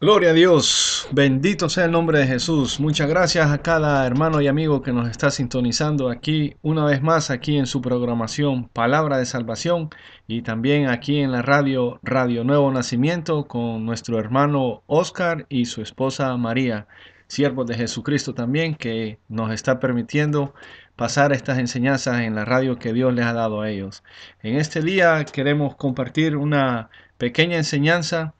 Gloria a Dios, bendito sea el nombre de Jesús. Muchas gracias a cada hermano y amigo que nos está sintonizando aquí una vez más aquí en su programación Palabra de Salvación y también aquí en la Radio Nuevo Nacimiento con nuestro hermano Oscar y su esposa María, siervos de Jesucristo también que nos está permitiendo pasar estas enseñanzas en la radio que Dios les ha dado a ellos. En este día queremos compartir una pequeña enseñanza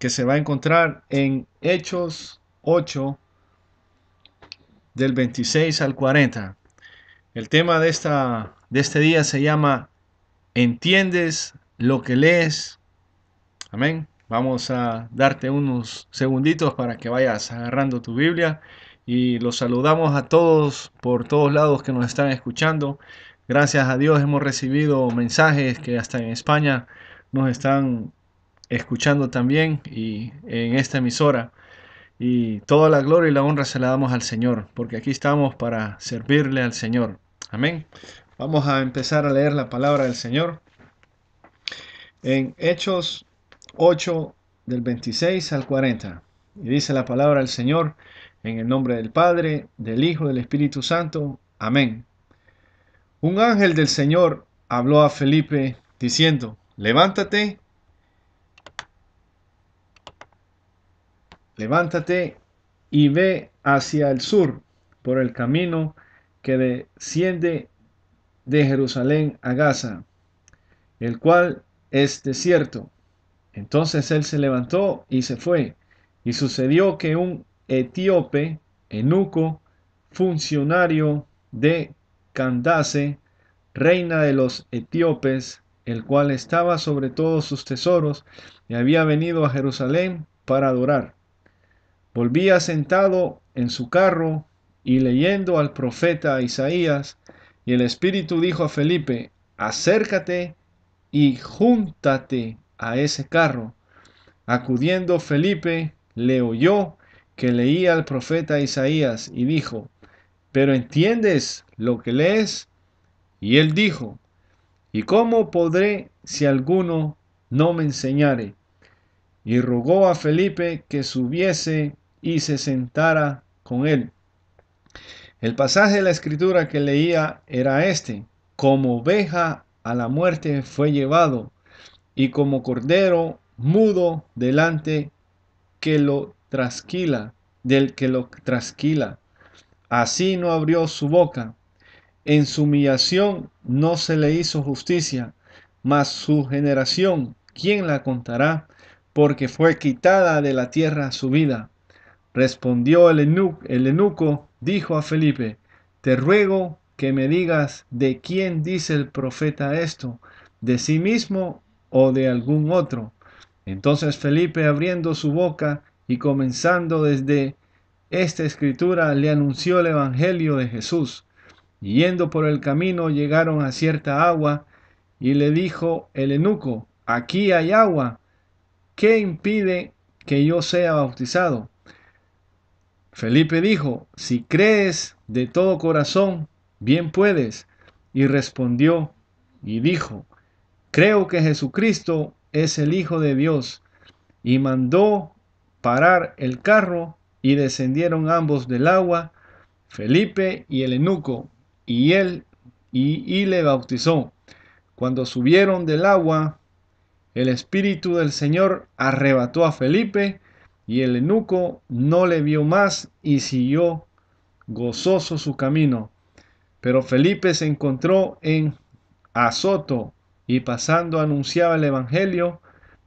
que se va a encontrar en Hechos 8 del 26 al 40. El tema de este día se llama ¿Entiendes lo que lees? Amén. Vamos a darte unos segunditos para que vayas agarrando tu Biblia y los saludamos a todos por todos lados que nos están escuchando. Gracias a Dios hemos recibido mensajes que hasta en España nos están escuchando también y en esta emisora. Y toda la gloria y la honra se la damos al Señor, porque aquí estamos para servirle al Señor. Amén. Vamos a empezar a leer la palabra del Señor en Hechos 8 del 26 al 40. Y dice la palabra del Señor en el nombre del Padre, del Hijo, del Espíritu Santo. Amén. Un ángel del Señor habló a Felipe diciendo: Levántate y ve hacia el sur por el camino que desciende de Jerusalén a Gaza, el cual es desierto. Entonces él se levantó y se fue, y sucedió que un etíope, eunuco, funcionario de Candace, reina de los etíopes, el cual estaba sobre todos sus tesoros, y había venido a Jerusalén para adorar. Volvía sentado en su carro y leyendo al profeta Isaías, y el Espíritu dijo a Felipe: acércate y júntate a ese carro. Acudiendo Felipe, le oyó que leía al profeta Isaías y dijo: ¿pero entiendes lo que lees? Y él dijo: ¿y cómo podré si alguno no me enseñare? Y rogó a Felipe que subiese y se sentara con él. El pasaje de la escritura que leía era este: como oveja a la muerte fue llevado, y como cordero mudo delante que lo trasquila, del que lo trasquila, así no abrió su boca. En su humillación no se le hizo justicia, mas su generación, ¿quién la contará? Porque fue quitada de la tierra su vida. Respondió el eunuco, dijo a Felipe: te ruego que me digas de quién dice el profeta esto, de sí mismo o de algún otro. Entonces Felipe, abriendo su boca y comenzando desde esta escritura, le anunció el evangelio de Jesús. Yendo por el camino llegaron a cierta agua, y le dijo el eunuco: aquí hay agua, ¿qué impide que yo sea bautizado? Felipe dijo: si crees de todo corazón, bien puedes. Y respondió y dijo: creo que Jesucristo es el Hijo de Dios. Y mandó parar el carro, y descendieron ambos del agua, Felipe y el eunuco, y él y le bautizó. Cuando subieron del agua, el Espíritu del Señor arrebató a Felipe, y el eunuco no le vio más y siguió gozoso su camino. Pero Felipe se encontró en Azoto, y pasando anunciaba el evangelio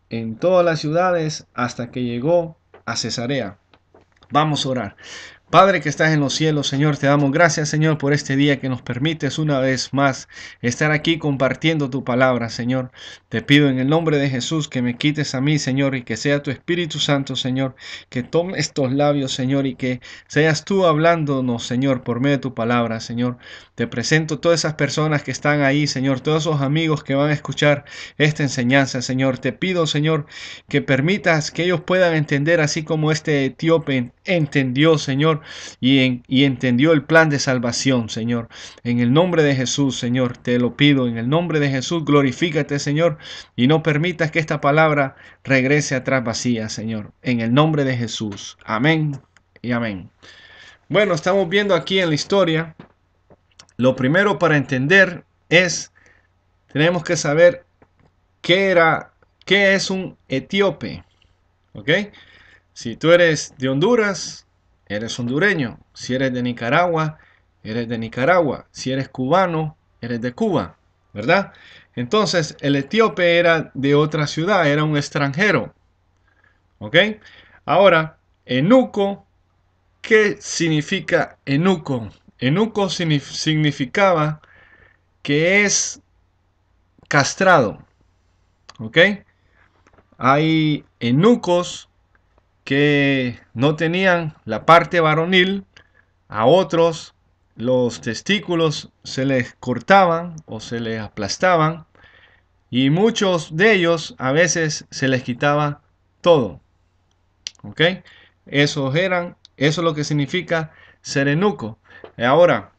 en todas las ciudades hasta que llegó a Cesarea. Vamos a orar. Padre que estás en los cielos, Señor, te damos gracias, Señor, por este día que nos permites una vez más estar aquí compartiendo tu palabra, Señor. Te pido en el nombre de Jesús que me quites a mí, Señor, y que sea tu Espíritu Santo, Señor, que tome estos labios, Señor, y que seas tú hablándonos, Señor, por medio de tu palabra, Señor. Te presento todas esas personas que están ahí, Señor, todos esos amigos que van a escuchar esta enseñanza, Señor. Te pido, Señor, que permitas que ellos puedan entender así como este etíope entendió, Señor, Señor, y entendió el plan de salvación, Señor. En el nombre de Jesús, Señor, te lo pido. En el nombre de Jesús, glorifícate, Señor, y no permitas que esta palabra regrese atrás vacía, Señor. En el nombre de Jesús. Amén y amén. Bueno, estamos viendo aquí en la historia. Lo primero para entender es, tenemos que saber qué es un etíope. ¿Ok? Si tú eres de Honduras, eres hondureño. Si eres de Nicaragua, eres de Nicaragua. Si eres cubano, eres de Cuba, ¿verdad? Entonces, el etíope era de otra ciudad, era un extranjero. ¿Ok? Ahora, eunuco, ¿qué significa eunuco? Eunuco significaba que es castrado. ¿Ok? Hay eunucos que no tenían la parte varonil, a otros los testículos se les cortaban o se les aplastaban y muchos de ellos a veces se les quitaba todo. ¿Ok? Eso es lo que significa ser eunuco. Ahora,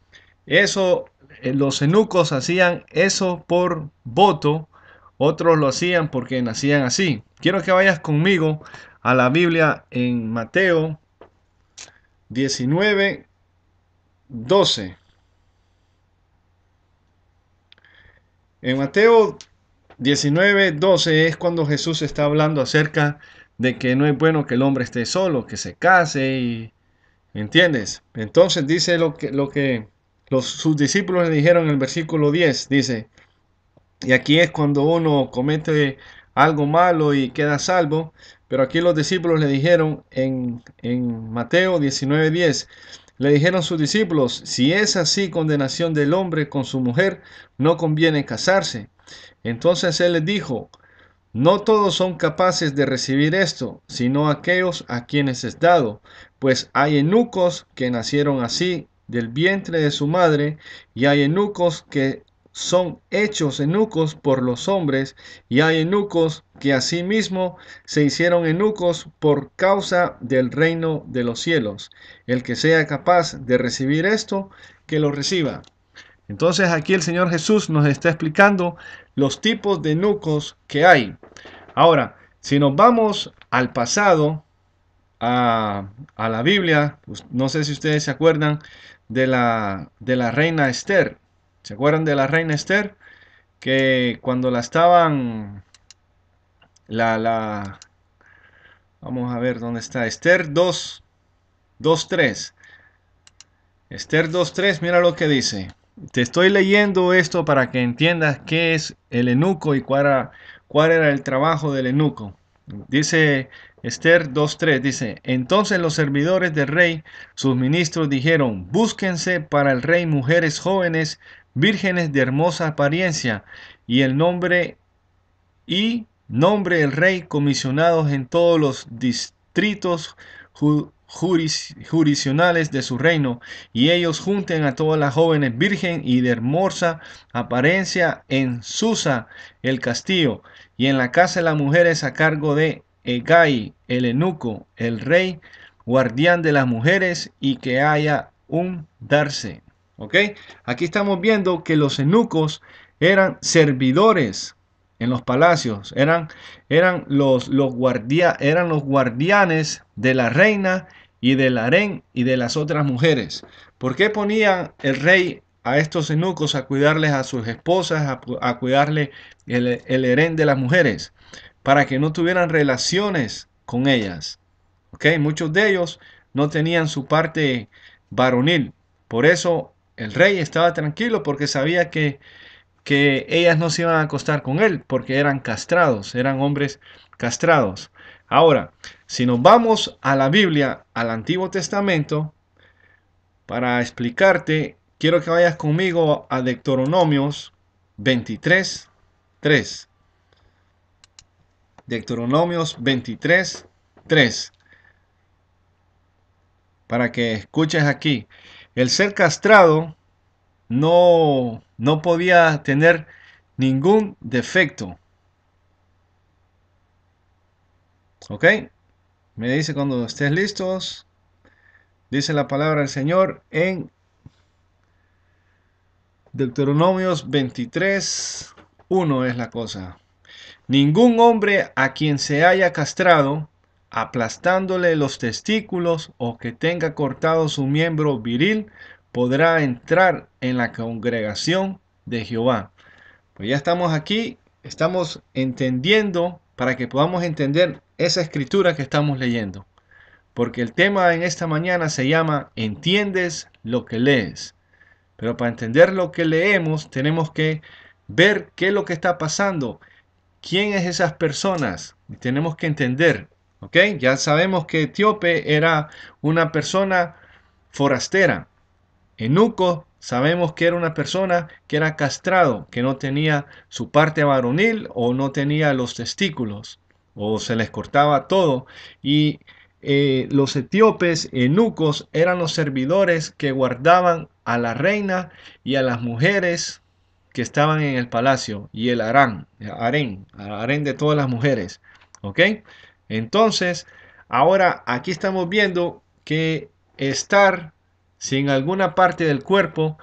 los eunucos hacían eso por voto, otros lo hacían porque nacían así. Quiero que vayas conmigo a la Biblia en Mateo 19:12. En Mateo 19:12 es cuando Jesús está hablando acerca de que no es bueno que el hombre esté solo, que se case y ¿entiendes? Entonces dice sus discípulos le dijeron en el versículo 10, dice, y aquí es cuando uno comete algo malo y queda salvo, pero aquí los discípulos le dijeron en Mateo 19:10, le dijeron sus discípulos, si es así condenación del hombre con su mujer, no conviene casarse. Entonces él les dijo, no todos son capaces de recibir esto, sino aquellos a quienes es dado, pues hay eunucos que nacieron así del vientre de su madre, y hay eunucos que son hechos eunucos por los hombres, y hay eunucos que asimismo se hicieron eunucos por causa del reino de los cielos. El que sea capaz de recibir esto, que lo reciba. Entonces aquí el Señor Jesús nos está explicando los tipos de eunucos que hay. Ahora, si nos vamos al pasado, a la Biblia, pues, no sé si ustedes se acuerdan de la reina Esther. ¿Se acuerdan de la reina Esther? Que cuando la estaban, la, vamos a ver dónde está, Esther 2:3. Esther 2:3, mira lo que dice. Te estoy leyendo esto para que entiendas qué es el eunuco y cuál era el trabajo del eunuco. Dice Esther 2:3, dice, entonces los servidores del rey, sus ministros, dijeron, búsquense para el rey mujeres jóvenes, vírgenes de hermosa apariencia, y nombre el rey comisionados en todos los distritos jurisdiccionales de su reino, y ellos junten a todas las jóvenes virgen y de hermosa apariencia en Susa, el castillo, y en la casa de las mujeres a cargo de Hegai, el eunuco, el rey, guardián de las mujeres, y que haya un darse. ¿Ok? Aquí estamos viendo que los eunucos eran servidores en los palacios, eran los guardianes de la reina y del harén y de las otras mujeres. ¿Por qué ponía el rey a estos eunucos a cuidarles a sus esposas, a cuidarle el harén de las mujeres? Para que no tuvieran relaciones con ellas. ¿Ok? Muchos de ellos no tenían su parte varonil. Por eso el rey estaba tranquilo porque sabía que ellas no se iban a acostar con él porque eran castrados, eran hombres castrados. Ahora, si nos vamos a la Biblia, al Antiguo Testamento, para explicarte, quiero que vayas conmigo a Deuteronomios 23:3. Deuteronomios 23:3. Para que escuches aquí. El ser castrado no podía tener ningún defecto. ¿Ok? Me dice cuando estés listos. Dice la palabra del Señor en Deuteronomios 23, 1 es la cosa. Ningún hombre a quien se haya castrado, aplastándole los testículos o que tenga cortado su miembro viril, podrá entrar en la congregación de Jehová. Pues ya estamos aquí, estamos entendiendo para que podamos entender esa escritura que estamos leyendo. Porque el tema en esta mañana se llama ¿entiendes lo que lees? Pero para entender lo que leemos tenemos que ver qué es lo que está pasando. ¿Quién es esas personas? Tenemos que entender, ¿ok? Ya sabemos que Etíope era una persona forastera. Eunuco, sabemos que era una persona que era castrado, que no tenía su parte varonil o no tenía los testículos, o se les cortaba todo. Y los etíopes, eunucos, eran los servidores que guardaban a la reina y a las mujeres que estaban en el palacio, y el harén de todas las mujeres. ¿Ok? Entonces, ahora aquí estamos viendo que estar sin alguna parte del cuerpo,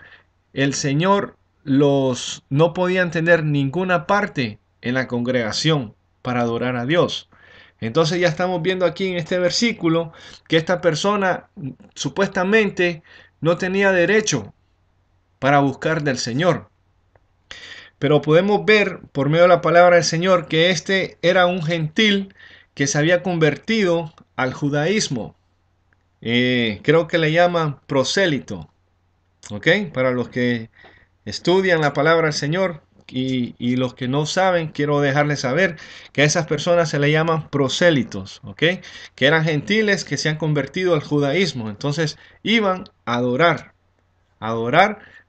el Señor no podían tener ninguna parte en la congregación para adorar a Dios. Entonces ya estamos viendo aquí en este versículo que esta persona supuestamente no tenía derecho para buscar del Señor. Pero podemos ver por medio de la palabra del Señor que este era un gentil que se había convertido al judaísmo. Creo que le llaman prosélito. ¿Ok? Para los que estudian la palabra del Señor y los que no saben, quiero dejarles saber que a esas personas se le llaman prosélitos. ¿Ok? Que eran gentiles que se han convertido al judaísmo. Entonces iban a adorar,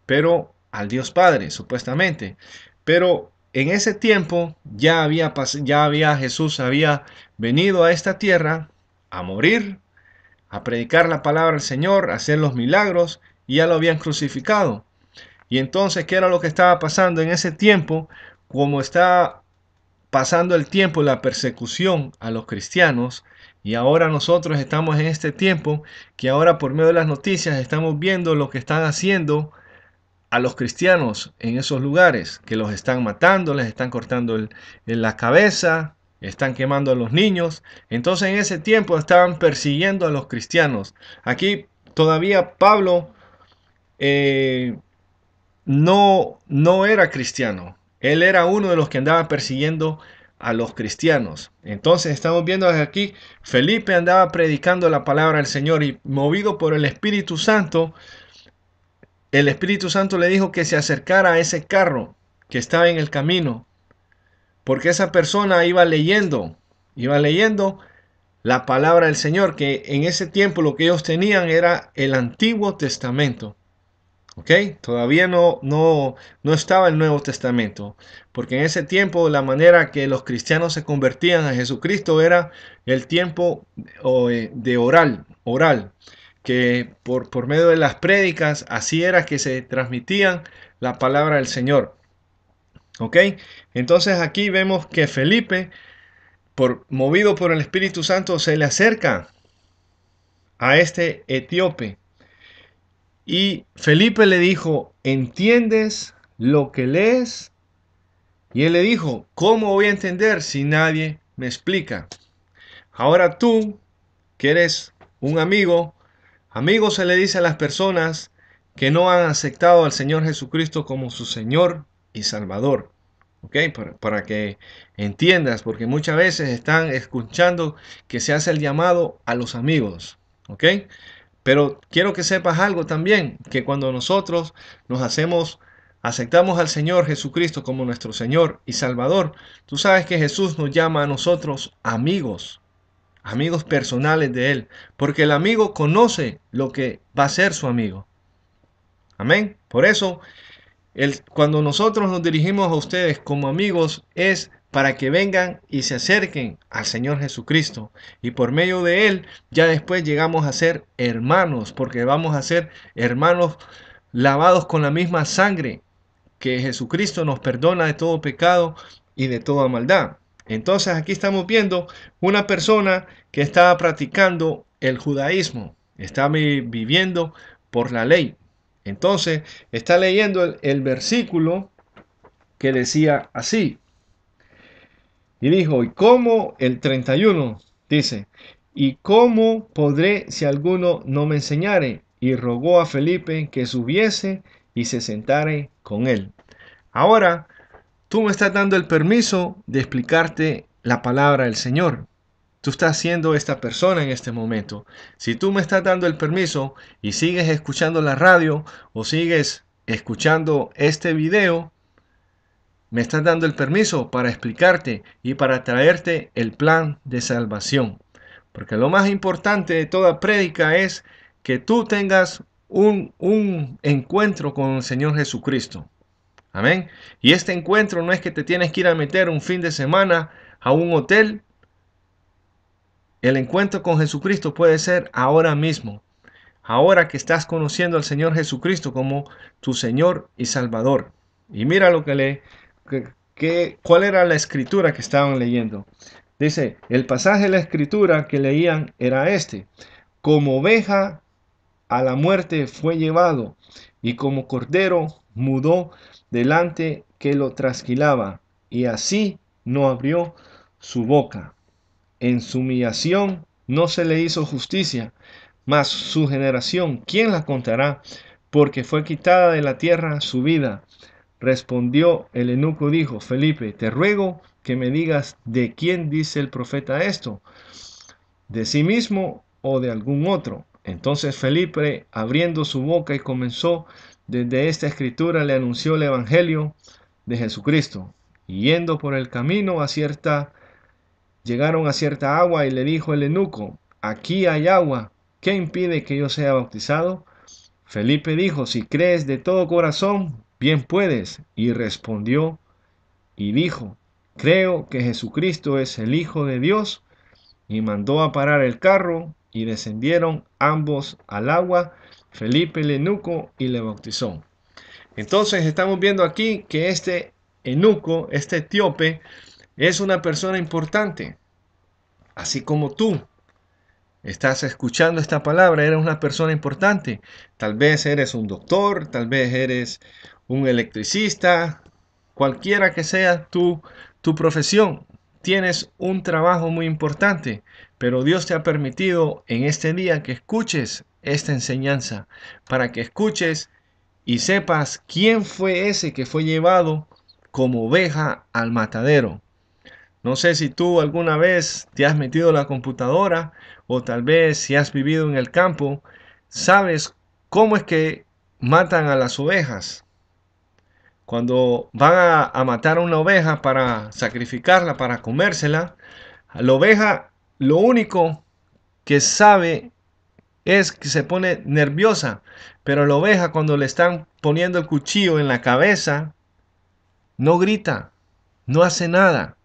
pero al Dios Padre, supuestamente. Pero en ese tiempo Jesús había venido a esta tierra a morir, a predicar la palabra del Señor, a hacer los milagros, y ya lo habían crucificado. Y entonces, ¿qué era lo que estaba pasando en ese tiempo? Como está pasando el tiempo, la persecución a los cristianos, y ahora nosotros estamos en este tiempo que ahora por medio de las noticias estamos viendo lo que están haciendo a los cristianos en esos lugares, que los están matando, les están cortando en la cabeza, están quemando a los niños. Entonces en ese tiempo estaban persiguiendo a los cristianos. Aquí todavía Pablo no era cristiano. Él era uno de los que andaba persiguiendo a los cristianos. Entonces estamos viendo aquí, Felipe andaba predicando la palabra del Señor y movido por el Espíritu Santo, el Espíritu Santo le dijo que se acercara a ese carro que estaba en el camino, porque esa persona iba leyendo la palabra del Señor, que en ese tiempo lo que ellos tenían era el Antiguo Testamento. ¿Ok? Todavía no estaba el Nuevo Testamento, porque en ese tiempo la manera que los cristianos se convertían a Jesucristo era el tiempo de oral, que por medio de las prédicas así era que se transmitían la palabra del Señor. ¿Ok? Entonces aquí vemos que Felipe, movido por el Espíritu Santo, se le acerca a este etíope. Y Felipe le dijo, ¿entiendes lo que lees? Y él le dijo, ¿cómo voy a entender si nadie me explica? Ahora tú, que eres un amigo se le dice a las personas que no han aceptado al Señor Jesucristo como su Señor y Salvador. ¿Ok? Para que entiendas, porque muchas veces están escuchando que se hace el llamado a los amigos. ¿Ok? Pero quiero que sepas algo también, que cuando nosotros aceptamos al Señor Jesucristo como nuestro Señor y Salvador, tú sabes que Jesús nos llama a nosotros amigos personales de Él, porque el amigo conoce lo que va a ser su amigo. Amén. Por eso, cuando nosotros nos dirigimos a ustedes como amigos es para que vengan y se acerquen al Señor Jesucristo. Y por medio de Él, ya después llegamos a ser hermanos, porque vamos a ser hermanos lavados con la misma sangre que Jesucristo nos perdona de todo pecado y de toda maldad. Entonces aquí estamos viendo una persona que estaba practicando el judaísmo. está viviendo por la ley. Entonces, está leyendo el versículo que decía así. Y dijo, ¿y cómo? El 31 dice, ¿y cómo podré si alguno no me enseñare? Y rogó a Felipe que subiese y se sentare con él. Ahora, tú me estás dando el permiso de explicarte la palabra del Señor. Tú estás siendo esta persona en este momento. Si tú me estás dando el permiso y sigues escuchando la radio o sigues escuchando este video, me estás dando el permiso para explicarte y para traerte el plan de salvación. Porque lo más importante de toda prédica es que tú tengas un encuentro con el Señor Jesucristo. Amén. Y este encuentro no es que te tienes que ir a meter un fin de semana a un hotel. El encuentro con Jesucristo puede ser ahora mismo. Ahora que estás conociendo al Señor Jesucristo como tu Señor y Salvador. Y mira lo cuál era la escritura que estaban leyendo. Dice, el pasaje de la escritura que leían era este. Como oveja a la muerte fue llevado, y como cordero mudó delante que lo trasquilaba, y así no abrió su boca. En su humillación no se le hizo justicia, mas su generación, ¿quién la contará? Porque fue quitada de la tierra su vida. Respondió el eunuco, dijo, Felipe, te ruego que me digas de quién dice el profeta esto, de sí mismo o de algún otro. Entonces Felipe, abriendo su boca y comenzó desde esta escritura, le anunció el evangelio de Jesucristo. Y yendo por el camino llegaron a cierta agua y le dijo el eunuco, aquí hay agua, ¿qué impide que yo sea bautizado? Felipe dijo, si crees de todo corazón, bien puedes. Y respondió y dijo, creo que Jesucristo es el Hijo de Dios. Y mandó a parar el carro y descendieron ambos al agua, Felipe el eunuco, y le bautizó. Entonces estamos viendo aquí que este eunuco, este etíope, es una persona importante, así como tú. Estás escuchando esta palabra, eres una persona importante. Tal vez eres un doctor, tal vez eres un electricista, cualquiera que sea tu profesión. Tienes un trabajo muy importante, pero Dios te ha permitido en este día que escuches esta enseñanza, para que escuches y sepas quién fue ese que fue llevado como oveja al matadero. No sé si tú alguna vez te has metido a la computadora o tal vez si has vivido en el campo, sabes cómo es que matan a las ovejas. Cuando van a matar a una oveja para sacrificarla, para comérsela, la oveja lo único que sabe es que se pone nerviosa, pero la oveja cuando le están poniendo el cuchillo en la cabeza, no grita, no hace nada.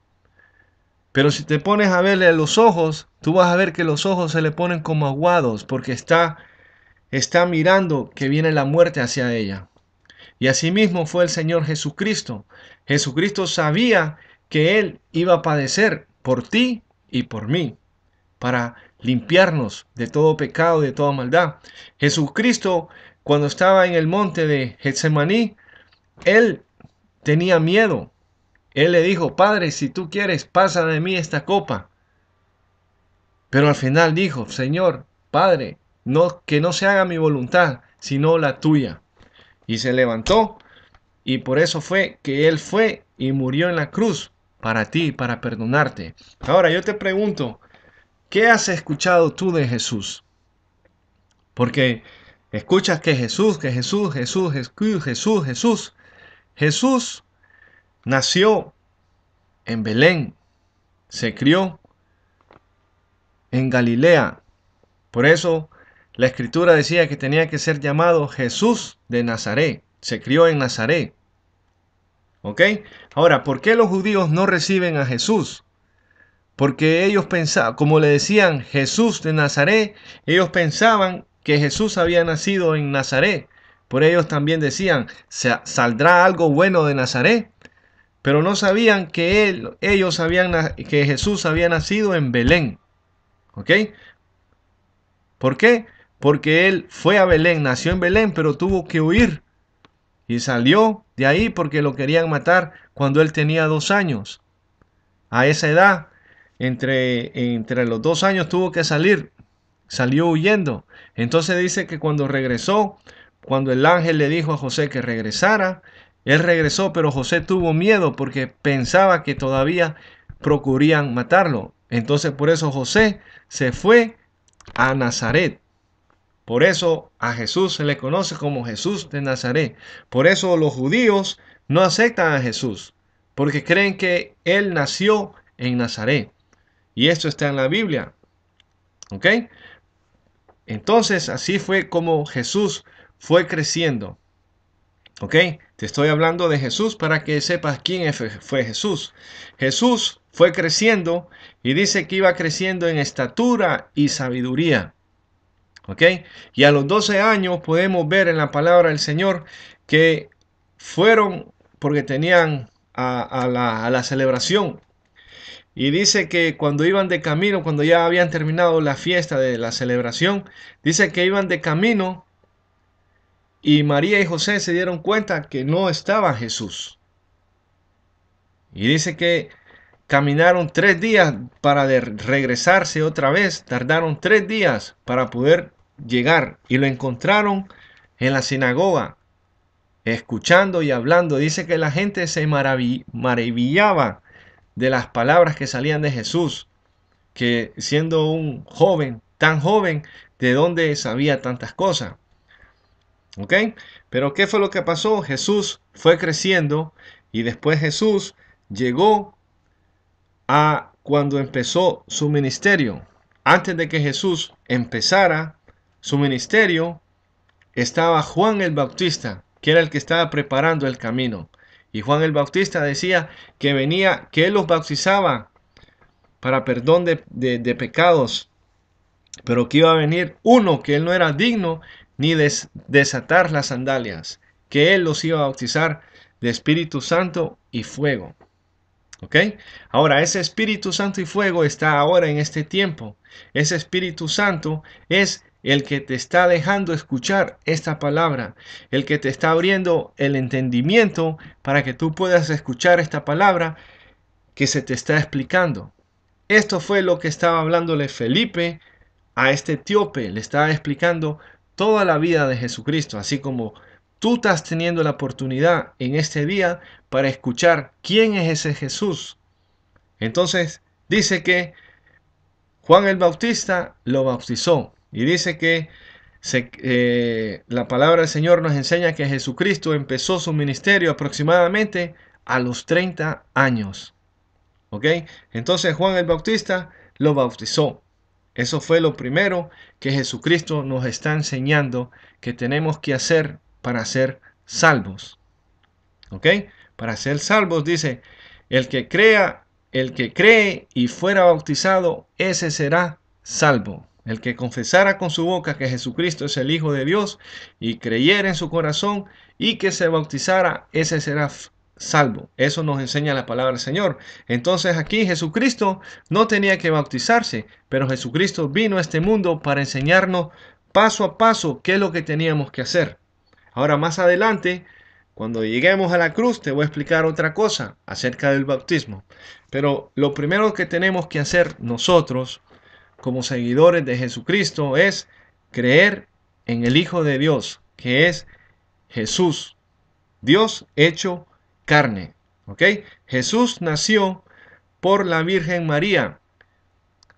Pero si te pones a verle los ojos, tú vas a ver que los ojos se le ponen como aguados porque está mirando que viene la muerte hacia ella. Y asimismo fue el Señor Jesucristo. Jesucristo sabía que Él iba a padecer por ti y por mí, para limpiarnos de todo pecado, de toda maldad. Jesucristo, cuando estaba en el monte de Getsemaní, Él tenía miedo. Él le dijo, Padre, si tú quieres, pasa de mí esta copa. Pero al final dijo, Señor, Padre, que no se haga mi voluntad, sino la tuya. Y se levantó, y por eso fue que Él fue y murió en la cruz, para ti, para perdonarte. Ahora yo te pregunto, ¿qué has escuchado tú de Jesús? Porque escuchas que Jesús, Jesús. Jesús nació en Belén, se crió en Galilea. Por eso la escritura decía que tenía que ser llamado Jesús de Nazaret. Se crió en Nazaret. ¿Ok? Ahora, ¿por qué los judíos no reciben a Jesús? Porque ellos pensaban, como le decían Jesús de Nazaret, ellos pensaban que Jesús había nacido en Nazaret. Por ellos también decían, ¿saldrá algo bueno de Nazaret? Pero no sabían que Jesús había nacido en Belén. ¿Ok? ¿Por qué? porque él fue a Belén, nació en Belén, pero tuvo que huir. Y salió de ahí porque lo querían matar cuando él tenía 2 años. A esa edad, entre los 2 años tuvo que salir, salió huyendo. Entonces dice que cuando regresó, cuando el ángel le dijo a José que regresara, él regresó, pero José tuvo miedo porque pensaba que todavía procurían matarlo. Entonces por eso José se fue a Nazaret. Por eso a Jesús se le conoce como Jesús de Nazaret. Por eso los judíos no aceptan a Jesús, porque creen que él nació en Nazaret. Y esto está en la Biblia. ¿Ok? Entonces así fue como Jesús fue creciendo. ¿Ok? Te estoy hablando de Jesús para que sepas quién fue Jesús. Jesús fue creciendo y dice que iba creciendo en estatura y sabiduría. ¿Ok? Y a los 12 años podemos ver en la palabra del Señor que fueron porque tenían a la celebración. Y dice que cuando iban de camino, cuando ya habían terminado la fiesta de la celebración, dice que iban de camino y María y José se dieron cuenta que no estaba Jesús. Y dice que caminaron 3 días para regresarse otra vez. Tardaron 3 días para poder llegar y lo encontraron en la sinagoga, escuchando y hablando. Dice que la gente se maravillaba de las palabras que salían de Jesús, que siendo un joven, tan joven, de dónde sabía tantas cosas. ¿Ok? Pero ¿qué fue lo que pasó? Jesús fue creciendo y después Jesús llegó a cuando empezó su ministerio. Antes de que Jesús empezara su ministerio, estaba Juan el Bautista, que era el que estaba preparando el camino. Y Juan el Bautista decía que venía, que él los bautizaba para perdón de pecados, pero que iba a venir uno que él no era digno ni desatar las sandalias, que él los iba a bautizar de Espíritu Santo y fuego. ¿Ok? Ahora, ese Espíritu Santo y fuego está ahora en este tiempo. Ese Espíritu Santo es el que te está dejando escuchar esta palabra, el que te está abriendo el entendimiento para que tú puedas escuchar esta palabra que se te está explicando. Esto fue lo que estaba hablándole Felipe a este etíope. Le estaba explicando toda la vida de Jesucristo, así como tú estás teniendo la oportunidad en este día para escuchar quién es ese Jesús. Entonces dice que Juan el Bautista lo bautizó y dice que la palabra del Señor nos enseña que Jesucristo empezó su ministerio aproximadamente a los 30 años. ¿Ok? Entonces Juan el Bautista lo bautizó. Eso fue lo primero que Jesucristo nos está enseñando que tenemos que hacer para ser salvos. ¿Ok? Para ser salvos dice, el que cree y fuera bautizado, ese será salvo. El que confesara con su boca que Jesucristo es el Hijo de Dios y creyera en su corazón y que se bautizara, ese será salvo. Eso nos enseña la palabra del Señor. Entonces aquí Jesucristo no tenía que bautizarse, pero Jesucristo vino a este mundo para enseñarnos paso a paso qué es lo que teníamos que hacer. Ahora más adelante, cuando lleguemos a la cruz, te voy a explicar otra cosa acerca del bautismo. Pero lo primero que tenemos que hacer nosotros, como seguidores de Jesucristo, es creer en el Hijo de Dios, que es Jesús, Dios hecho carne. ¿Ok? Jesús nació por la Virgen María.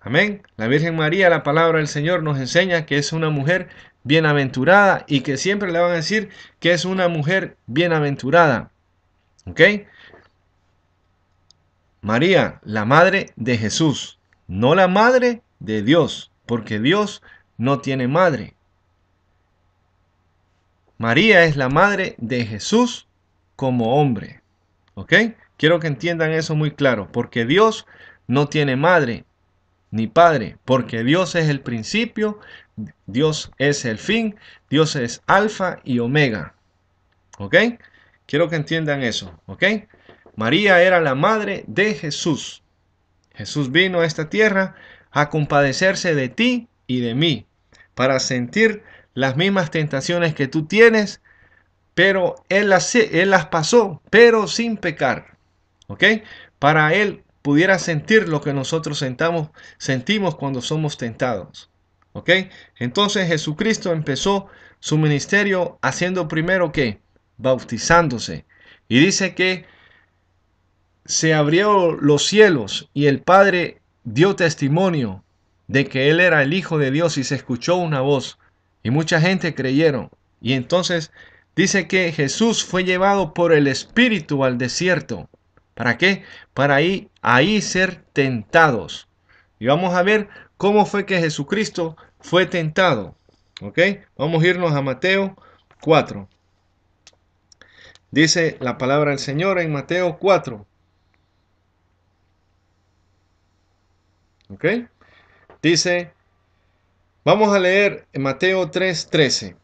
Amén. La Virgen María, la palabra del Señor nos enseña que es una mujer bienaventurada y que siempre le van a decir que es una mujer bienaventurada. ¿Ok? María, la madre de Jesús, no la madre de Dios, porque Dios no tiene madre. María es la madre de Jesús como hombre. ¿Ok? Quiero que entiendan eso muy claro, porque Dios no tiene madre ni padre, porque Dios es el principio, Dios es el fin, Dios es alfa y omega. ¿Ok? Quiero que entiendan eso. ¿Ok? María era la madre de Jesús. Jesús vino a esta tierra a compadecerse de ti y de mí, para sentir las mismas tentaciones que tú tienes, pero él las pasó, pero sin pecar. ¿Ok? Para él pudiera sentir lo que nosotros sentimos cuando somos tentados. ¿Ok? Entonces Jesucristo empezó su ministerio haciendo primero ¿qué? Bautizándose. Y dice que se abrió los cielos y el Padre dio testimonio de que Él era el Hijo de Dios y se escuchó una voz y mucha gente creyeron. Y entonces dice que Jesús fue llevado por el Espíritu al desierto. ¿Para qué? Para ahí ser tentados. Y vamos a ver cómo fue que Jesucristo fue tentado. ¿Ok? Vamos a irnos a Mateo 4. Dice la palabra del Señor en Mateo 4. ¿Ok? Dice, vamos a leer en Mateo 3:13.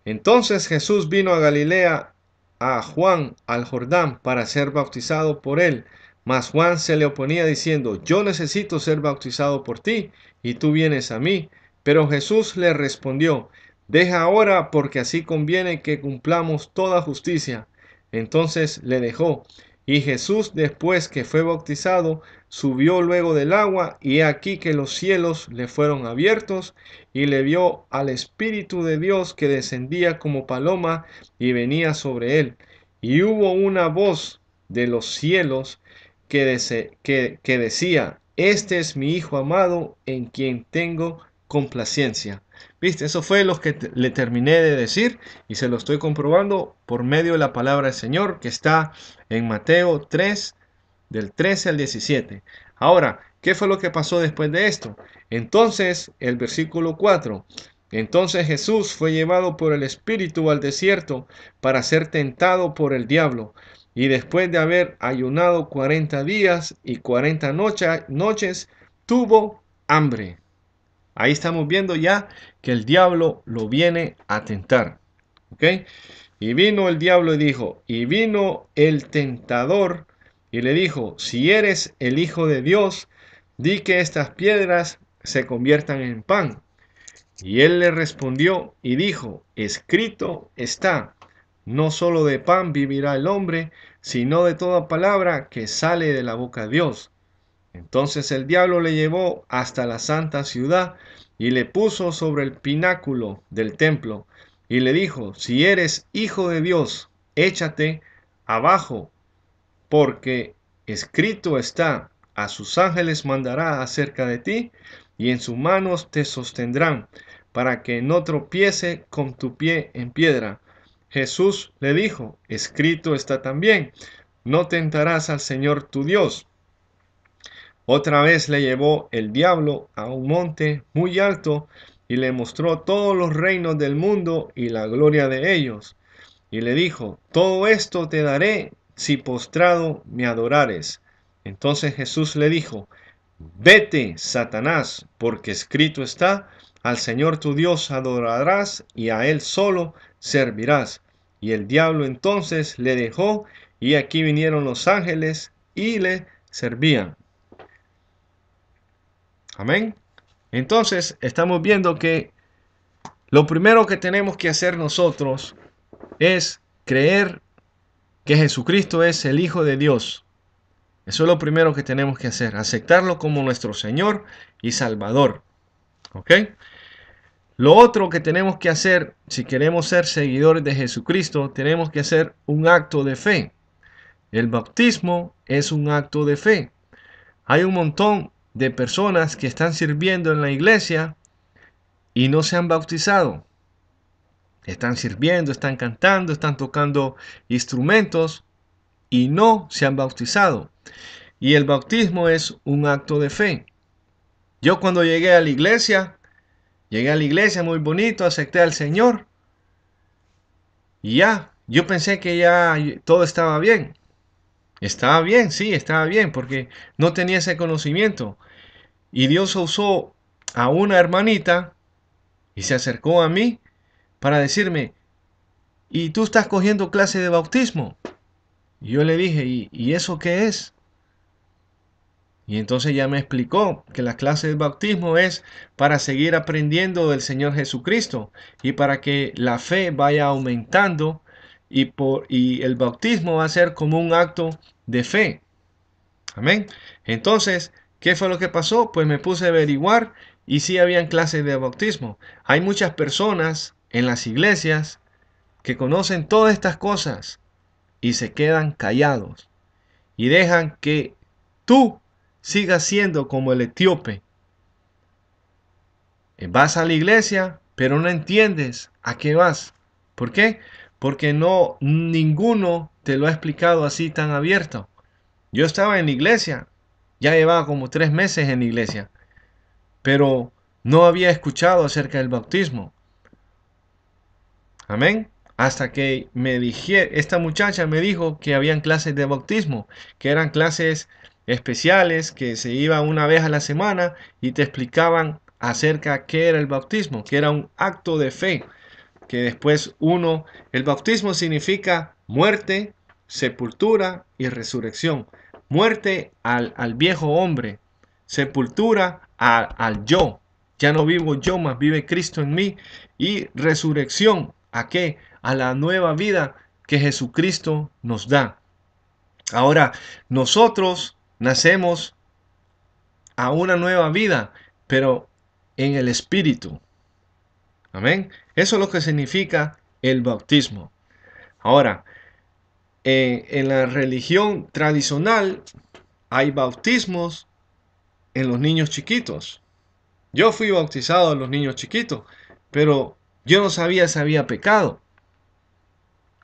Entonces Jesús vino a Galilea a Juan al Jordán para ser bautizado por él. Mas Juan se le oponía diciendo, yo necesito ser bautizado por ti, y tú vienes a mí. Pero Jesús le respondió, deja ahora, porque así conviene que cumplamos toda justicia. Entonces le dejó. Y Jesús, después que fue bautizado, subió luego del agua, y he aquí que los cielos le fueron abiertos, y le vio al Espíritu de Dios que descendía como paloma y venía sobre él. Y hubo una voz de los cielos que decía, este es mi Hijo amado en quien tengo complacencia. ¿Viste? Eso fue lo que le terminé de decir y se lo estoy comprobando por medio de la palabra del Señor que está en Mateo 3, del 13 al 17. Ahora, ¿qué fue lo que pasó después de esto? Entonces, el versículo 4. Entonces Jesús fue llevado por el Espíritu al desierto para ser tentado por el diablo. Y después de haber ayunado 40 días y 40 noches, tuvo hambre. Ahí estamos viendo ya que el diablo lo viene a tentar. ¿Ok? Y vino el diablo y dijo, y vino el tentador y le dijo, si eres el Hijo de Dios, di que estas piedras se conviertan en pan. Y él le respondió y dijo, escrito está, no solo de pan vivirá el hombre, sino de toda palabra que sale de la boca de Dios. Entonces el diablo le llevó hasta la santa ciudad y le puso sobre el pináculo del templo y le dijo, si eres hijo de Dios, échate abajo, porque escrito está, a sus ángeles mandará acerca de ti, y en sus manos te sostendrán, para que no tropiece con tu pie en piedra. Jesús le dijo, escrito está también, no tentarás al Señor tu Dios. Otra vez le llevó el diablo a un monte muy alto y le mostró todos los reinos del mundo y la gloria de ellos. Y le dijo, todo esto te daré si postrado me adorares. Entonces Jesús le dijo, vete, Satanás, porque escrito está, al Señor tu Dios adorarás y a Él solo servirás. Y el diablo entonces le dejó, y aquí vinieron los ángeles y le servían. Amén. Entonces estamos viendo que lo primero que tenemos que hacer nosotros es creer que Jesucristo es el Hijo de Dios. Eso es lo primero que tenemos que hacer, aceptarlo como nuestro Señor y Salvador. ¿Ok? Lo otro que tenemos que hacer, si queremos ser seguidores de Jesucristo, tenemos que hacer un acto de fe. El bautismo es un acto de fe. Hay un montón de personas que están sirviendo en la iglesia y no se han bautizado. Están sirviendo, están cantando, están tocando instrumentos y no se han bautizado. Y el bautismo es un acto de fe. Yo cuando llegué a la iglesia muy bonito, acepté al Señor y ya, yo pensé que ya todo estaba bien. Estaba bien, sí, estaba bien, porque no tenía ese conocimiento. Y Dios usó a una hermanita y se acercó a mí para decirme, ¿y tú estás cogiendo clase de bautismo? Y yo le dije, ¿y eso qué es? Y entonces ya me explicó que la clase de bautismo es para seguir aprendiendo del Señor Jesucristo y para que la fe vaya aumentando y el bautismo va a ser como un acto de fe. Amén. Entonces, ¿qué fue lo que pasó? Pues me puse a averiguar y sí habían clases de bautismo. Hay muchas personas en las iglesias que conocen todas estas cosas y se quedan callados y dejan que tú sigas siendo como el etíope. Vas a la iglesia, pero no entiendes a qué vas. ¿Por qué? Porque no ninguno te lo ha explicado así tan abierto. Yo estaba en la iglesia, ya llevaba como 3 meses en la iglesia, pero no había escuchado acerca del bautismo. Amén. Hasta que me dije, esta muchacha me dijo que habían clases de bautismo, que eran clases especiales, que se iba una vez a la semana y te explicaban acerca de qué era el bautismo, que era un acto de fe, que después el bautismo significa muerte, sepultura y resurrección. Muerte al viejo hombre, sepultura al yo. Ya no vivo yo, más vive Cristo en mí. Y resurrección, ¿a qué? A la nueva vida que Jesucristo nos da. Ahora, nosotros nacemos a una nueva vida, pero en el Espíritu. Amén. Eso es lo que significa el bautismo. Ahora, en la religión tradicional hay bautismos en los niños chiquitos. Yo fui bautizado en los niños chiquitos, pero yo no sabía si había pecado.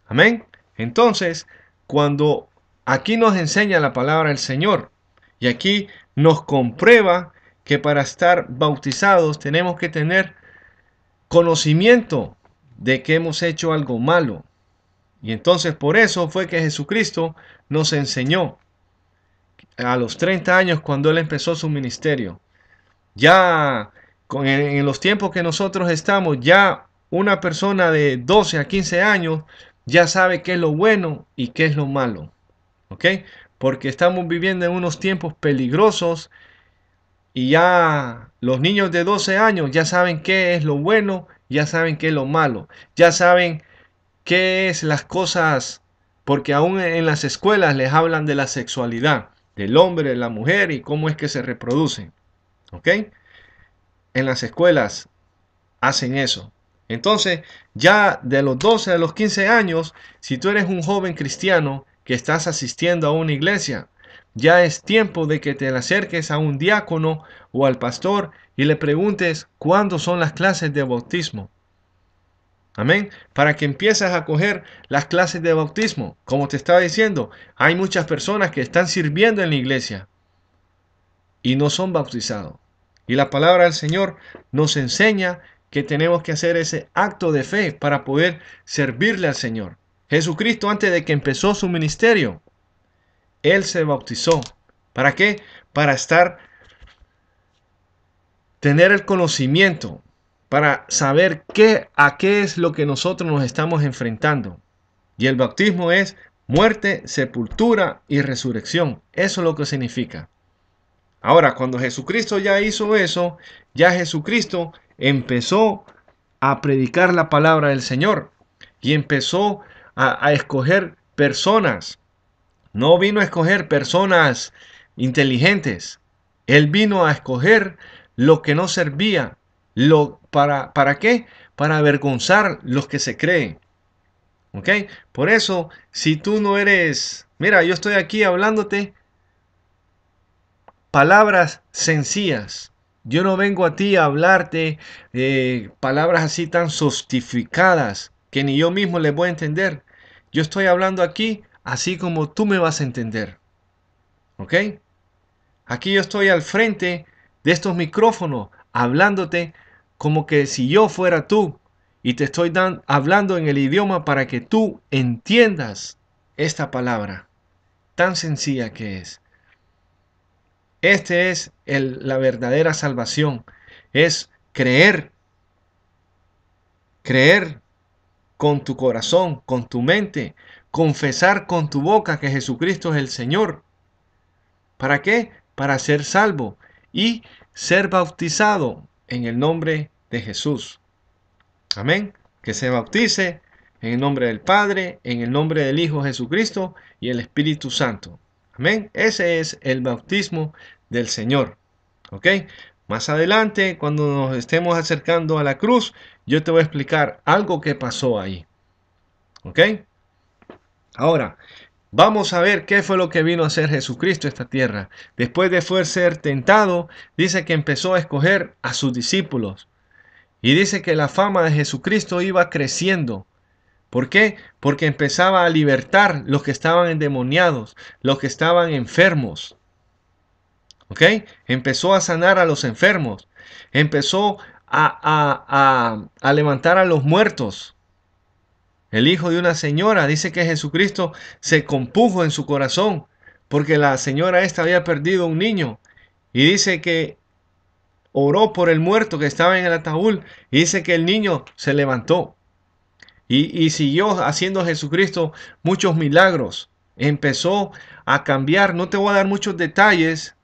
Amén. Entonces, cuando aquí nos enseña la palabra del Señor y aquí nos comprueba que para estar bautizados tenemos que tener conocimiento de que hemos hecho algo malo. Y entonces por eso fue que Jesucristo nos enseñó a los 30 años cuando Él empezó su ministerio. Ya en los tiempos que nosotros estamos, ya una persona de 12 a 15 años ya sabe qué es lo bueno y qué es lo malo. ¿Ok? Porque estamos viviendo en unos tiempos peligrosos y ya los niños de 12 años ya saben qué es lo bueno, ya saben qué es lo malo, ya saben qué es las cosas, porque aún en las escuelas les hablan de la sexualidad, del hombre, de la mujer y cómo es que se reproducen. ¿Ok? En las escuelas hacen eso. Entonces, ya de los 12 a los 15 años, si tú eres un joven cristiano que estás asistiendo a una iglesia, ya es tiempo de que te acerques a un diácono o al pastor y le preguntes cuándo son las clases de bautismo. Amén. Para que empieces a coger las clases de bautismo. Como te estaba diciendo, hay muchas personas que están sirviendo en la iglesia y no son bautizados. Y la palabra del Señor nos enseña que tenemos que hacer ese acto de fe para poder servirle al Señor. Jesucristo, antes de que empezó su ministerio, Él se bautizó. ¿Para qué? Para tener el conocimiento, para saber a qué es lo que nosotros nos estamos enfrentando. Y el bautismo es muerte, sepultura y resurrección. Eso es lo que significa. Ahora, cuando Jesucristo ya hizo eso, ya Jesucristo empezó a predicar la palabra del Señor y empezó a escoger personas. No vino a escoger personas inteligentes. Él vino a escoger lo que no servía. ¿Para qué? Para avergonzar los que se creen. ¿Ok? Por eso, si tú no eres... Mira, yo estoy aquí hablándote palabras sencillas. Yo no vengo a ti a hablarte palabras así tan sofisticadas que ni yo mismo les voy a entender. Yo estoy hablando aquí así como tú me vas a entender. ¿Ok? Aquí yo estoy al frente de estos micrófonos hablándote como que si yo fuera tú y te estoy hablando en el idioma para que tú entiendas esta palabra tan sencilla que es. Este es la verdadera salvación. Es creer con tu corazón, con tu mente, confesar con tu boca que Jesucristo es el Señor. ¿Para qué? para ser salvo y ser bautizado en el nombre de Jesús. Amén. Que se bautice en el nombre del Padre, en el nombre del Hijo Jesucristo y el Espíritu Santo. Amén. Ese es el bautismo del Señor. ¿Ok? Más adelante, cuando nos estemos acercando a la cruz, yo te voy a explicar algo que pasó ahí. ¿Ok? Ahora, vamos a ver qué fue lo que vino a hacer Jesucristo a esta tierra. Después de ser tentado, dice que empezó a escoger a sus discípulos. Y dice que la fama de Jesucristo iba creciendo. ¿Por qué? Porque empezaba a libertar los que estaban endemoniados, los que estaban enfermos. ¿Ok? Empezó a sanar a los enfermos. Empezó a levantar a los muertos. El hijo de una señora dice que Jesucristo se compuso en su corazón porque la señora esta había perdido un niño. Y dice que oró por el muerto que estaba en el ataúd. Y dice que el niño se levantó. Y siguió haciendo Jesucristo muchos milagros. Empezó a cambiar. No te voy a dar muchos detalles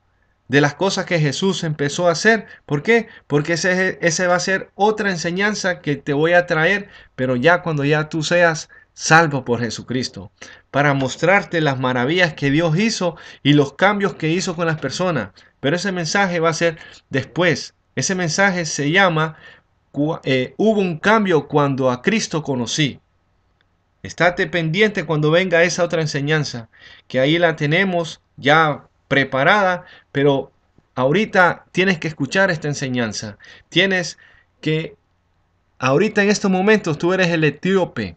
de las cosas que Jesús empezó a hacer. ¿Por qué? Porque ese va a ser otra enseñanza que te voy a traer, pero ya cuando ya tú seas salvo por Jesucristo, para mostrarte las maravillas que Dios hizo y los cambios que hizo con las personas. Pero ese mensaje va a ser después. Ese mensaje se llama hubo un cambio cuando a Cristo conocí. Estate pendiente cuando venga esa otra enseñanza, que ahí la tenemos ya preparada, pero ahorita tienes que escuchar esta enseñanza. Tienes que, ahorita en estos momentos tú eres el etíope,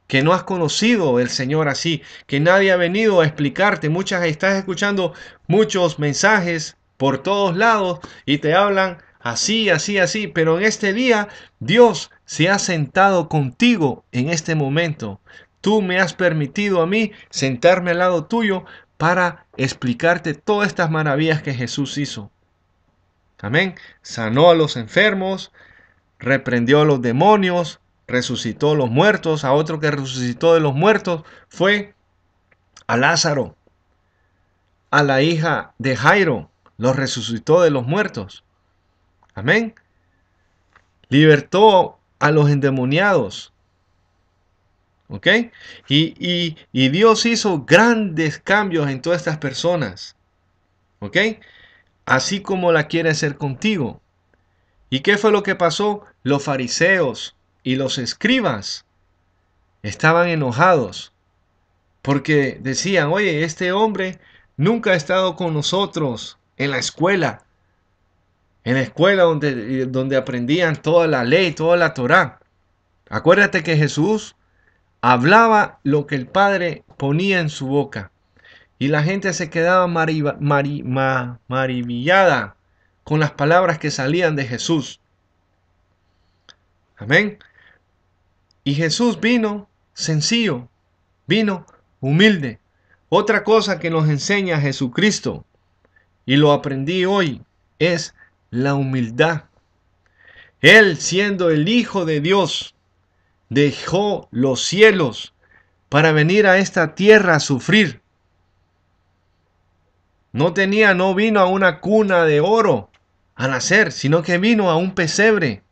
que no has conocido el Señor así, que nadie ha venido a explicarte. Estás escuchando muchos mensajes por todos lados y te hablan así, así, así, pero en este día Dios se ha sentado contigo en este momento. Tú me has permitido a mí sentarme al lado tuyo para explicarte todas estas maravillas que Jesús hizo. Amén. Sanó a los enfermos, reprendió a los demonios, resucitó a los muertos. A otro que resucitó de los muertos fue a Lázaro, a la hija de Jairo, los resucitó de los muertos. Amén. Libertó a los endemoniados. ¿Ok? Y Dios hizo grandes cambios en todas estas personas. ¿Ok? Así como la quiere hacer contigo. ¿Y qué fue lo que pasó? Los fariseos y los escribas estaban enojados porque decían, oye, este hombre nunca ha estado con nosotros en la escuela donde aprendían toda la ley, toda la Torá. Acuérdate que Jesús hablaba lo que el Padre ponía en su boca y la gente se quedaba maravillada con las palabras que salían de Jesús. Amén. Y Jesús vino sencillo, vino humilde. Otra cosa que nos enseña Jesucristo, y lo aprendí hoy, es la humildad. Él, siendo el Hijo de Dios, dejó los cielos para venir a esta tierra a sufrir. No vino a una cuna de oro a nacer, sino que vino a un pesebre.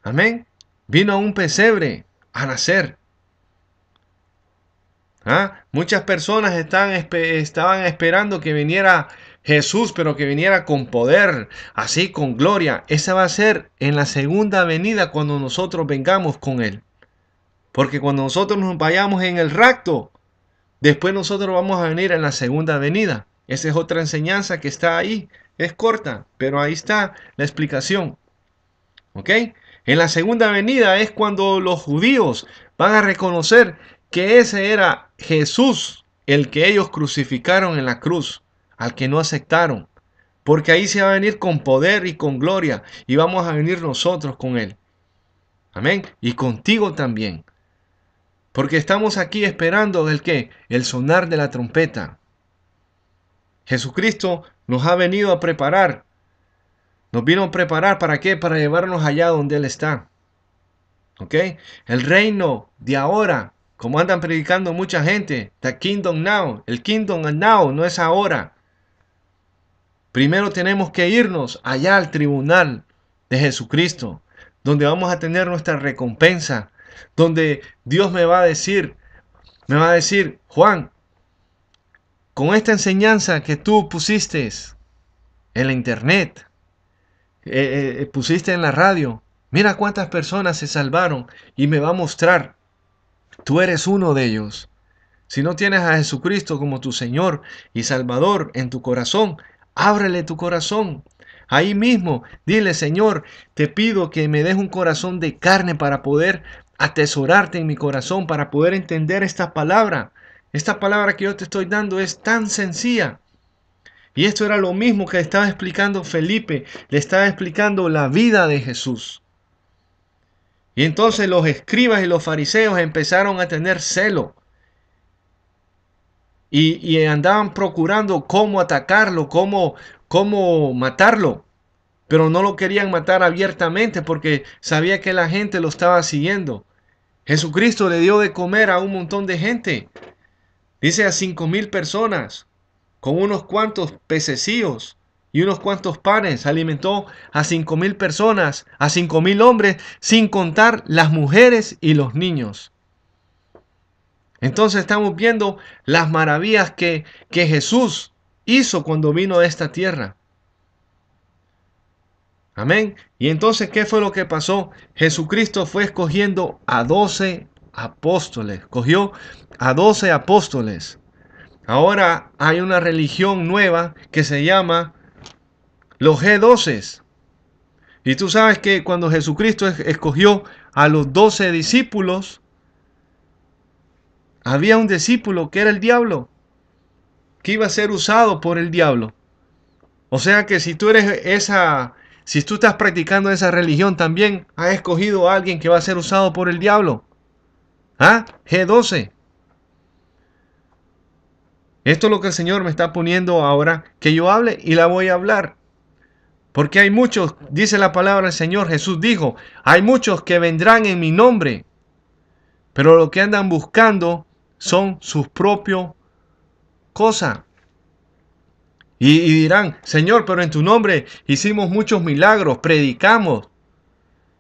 Amén. Vino a un pesebre a nacer. Muchas personas estaban esperando que viniera Jesús, pero que viniera con poder, así con gloria. Esa va a ser en la segunda venida cuando nosotros vengamos con Él. Porque cuando nosotros nos vayamos en el rapto, después nosotros vamos a venir en la segunda venida. Esa es otra enseñanza que está ahí. Es corta, pero ahí está la explicación. ¿Ok? En la segunda venida es cuando los judíos van a reconocer que ese era Jesús, el que ellos crucificaron en la cruz, al que no aceptaron. Porque ahí se va a venir con poder y con gloria, y vamos a venir nosotros con Él. Amén. Y contigo también. Porque estamos aquí esperando el qué? El sonar de la trompeta. Jesucristo nos ha venido a preparar. Nos vino a preparar ¿para qué? Para llevarnos allá donde Él está. ¿Ok? El reino de ahora, como andan predicando mucha gente, the kingdom now. El kingdom now no es ahora. Primero tenemos que irnos allá al tribunal de Jesucristo, donde vamos a tener nuestra recompensa, donde Dios me va a decir, Juan, con esta enseñanza que tú pusiste en la internet, pusiste en la radio, mira cuántas personas se salvaron y me va a mostrar, tú eres uno de ellos. Si no tienes a Jesucristo como tu Señor y Salvador en tu corazón, ábrele tu corazón. Ahí mismo, dile, Señor, te pido que me des un corazón de carne para poder atesorarte en mi corazón, para poder entender esta palabra. Esta palabra que yo te estoy dando es tan sencilla. Y esto era lo mismo que estaba explicando Felipe, le estaba explicando la vida de Jesús. Y entonces los escribas y los fariseos empezaron a tener celo. Y andaban procurando cómo atacarlo, cómo matarlo. Pero no lo querían matar abiertamente porque sabía que la gente lo estaba siguiendo. Jesucristo le dio de comer a un montón de gente. Dice a 5,000 personas, con unos cuantos pececillos y unos cuantos panes. Alimentó a 5,000 personas, a 5,000 hombres, sin contar las mujeres y los niños. Entonces estamos viendo las maravillas que Jesús hizo cuando vino a esta tierra. Amén. Y entonces, ¿qué fue lo que pasó? Jesucristo fue escogiendo a 12 apóstoles. Cogió a 12 apóstoles. Ahora hay una religión nueva que se llama los G12. Y tú sabes que cuando Jesucristo escogió a los 12 discípulos, había un discípulo que era el diablo, que iba a ser usado por el diablo. O sea que si tú estás practicando esa religión, también has escogido a alguien que va a ser usado por el diablo. ¿Ah? G12. Esto es lo que el Señor me está poniendo ahora que yo hable y la voy a hablar. Porque hay muchos, dice la palabra del Señor, Jesús dijo, hay muchos que vendrán en mi nombre, pero lo que andan buscando son sus propios cosas. Y dirán, Señor, pero en tu nombre hicimos muchos milagros, predicamos.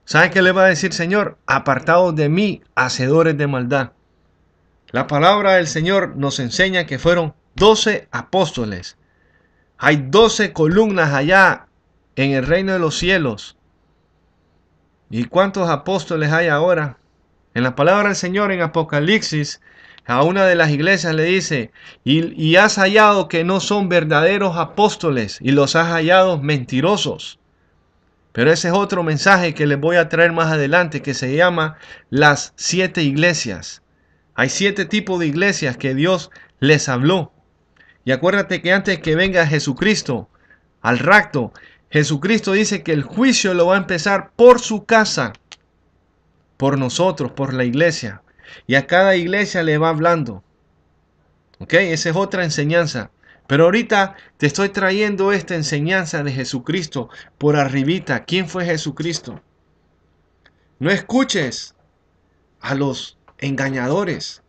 ¿Saben qué le va a decir, Señor? Apartados de mí, hacedores de maldad. La palabra del Señor nos enseña que fueron 12 apóstoles. Hay 12 columnas allá en el reino de los cielos. ¿Y cuántos apóstoles hay ahora? En la palabra del Señor en Apocalipsis, a una de las iglesias le dice, y has hallado que no son verdaderos apóstoles, y los has hallado mentirosos. Pero ese es otro mensaje que les voy a traer más adelante, que se llama las 7 iglesias. Hay 7 tipos de iglesias que Dios les habló. Y acuérdate que antes que venga Jesucristo al rapto, Jesucristo dice que el juicio lo va a empezar por su casa, por nosotros, por la iglesia. Y a cada iglesia le va hablando. ¿Ok? Esa es otra enseñanza. Pero ahorita te estoy trayendo esta enseñanza de Jesucristo por arribita. ¿Quién fue Jesucristo? No escuches a los engañadores.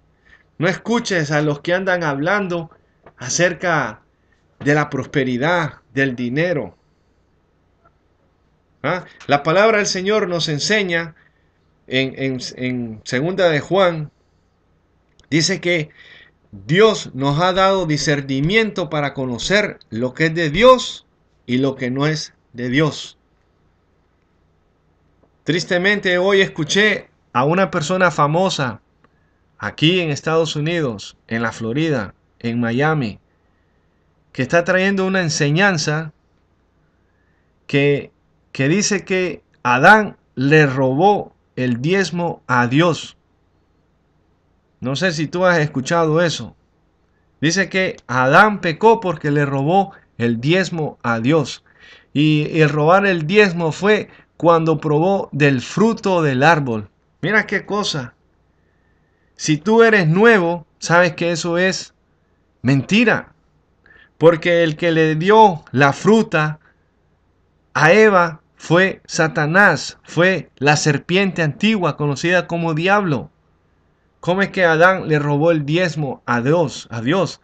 No escuches a los que andan hablando acerca de la prosperidad, del dinero. ¿Ah? La palabra del Señor nos enseña en segunda de Juan, dice que Dios nos ha dado discernimiento para conocer lo que es de Dios y lo que no es de Dios. Tristemente hoy escuché a una persona famosa aquí en Estados Unidos, en la Florida, en Miami, que está trayendo una enseñanza que dice que Adán le robó el diezmo a Dios. No sé si tú has escuchado eso. Dice que Adán pecó porque le robó el diezmo a Dios. Y el robar el diezmo fue cuando probó del fruto del árbol. Mira qué cosa. Si tú eres nuevo, sabes que eso es mentira. Porque el que le dio la fruta a Eva fue Satanás, fue la serpiente antigua conocida como diablo. ¿Cómo es que Adán le robó el diezmo a Dios?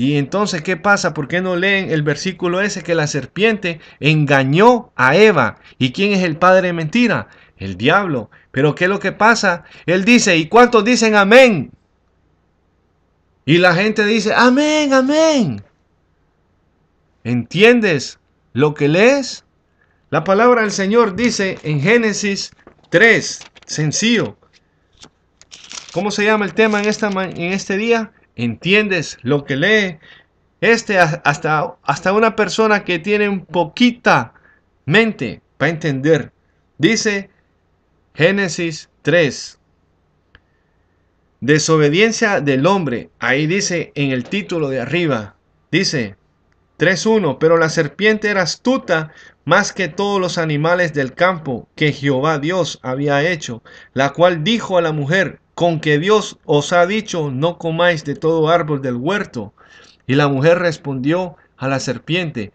Y entonces, ¿qué pasa? ¿Por qué no leen el versículo ese que la serpiente engañó a Eva? ¿Y quién es el padre de mentira? El diablo. Pero ¿qué es lo que pasa? Él dice, ¿y cuántos dicen amén? Y la gente dice, amén, amén. ¿Entiendes lo que lees? La palabra del Señor dice en Génesis 3, sencillo. ¿Cómo se llama el tema en este día? ¿Entiendes lo que lee? Hasta una persona que tiene un poquita mente va a entender. Dice Génesis 3. Desobediencia del hombre. Ahí dice en el título de arriba. Dice 3:1. Pero la serpiente era astuta más que todos los animales del campo que Jehová Dios había hecho, la cual dijo a la mujer, con que Dios os ha dicho, no comáis de todo árbol del huerto. Y la mujer respondió a la serpiente,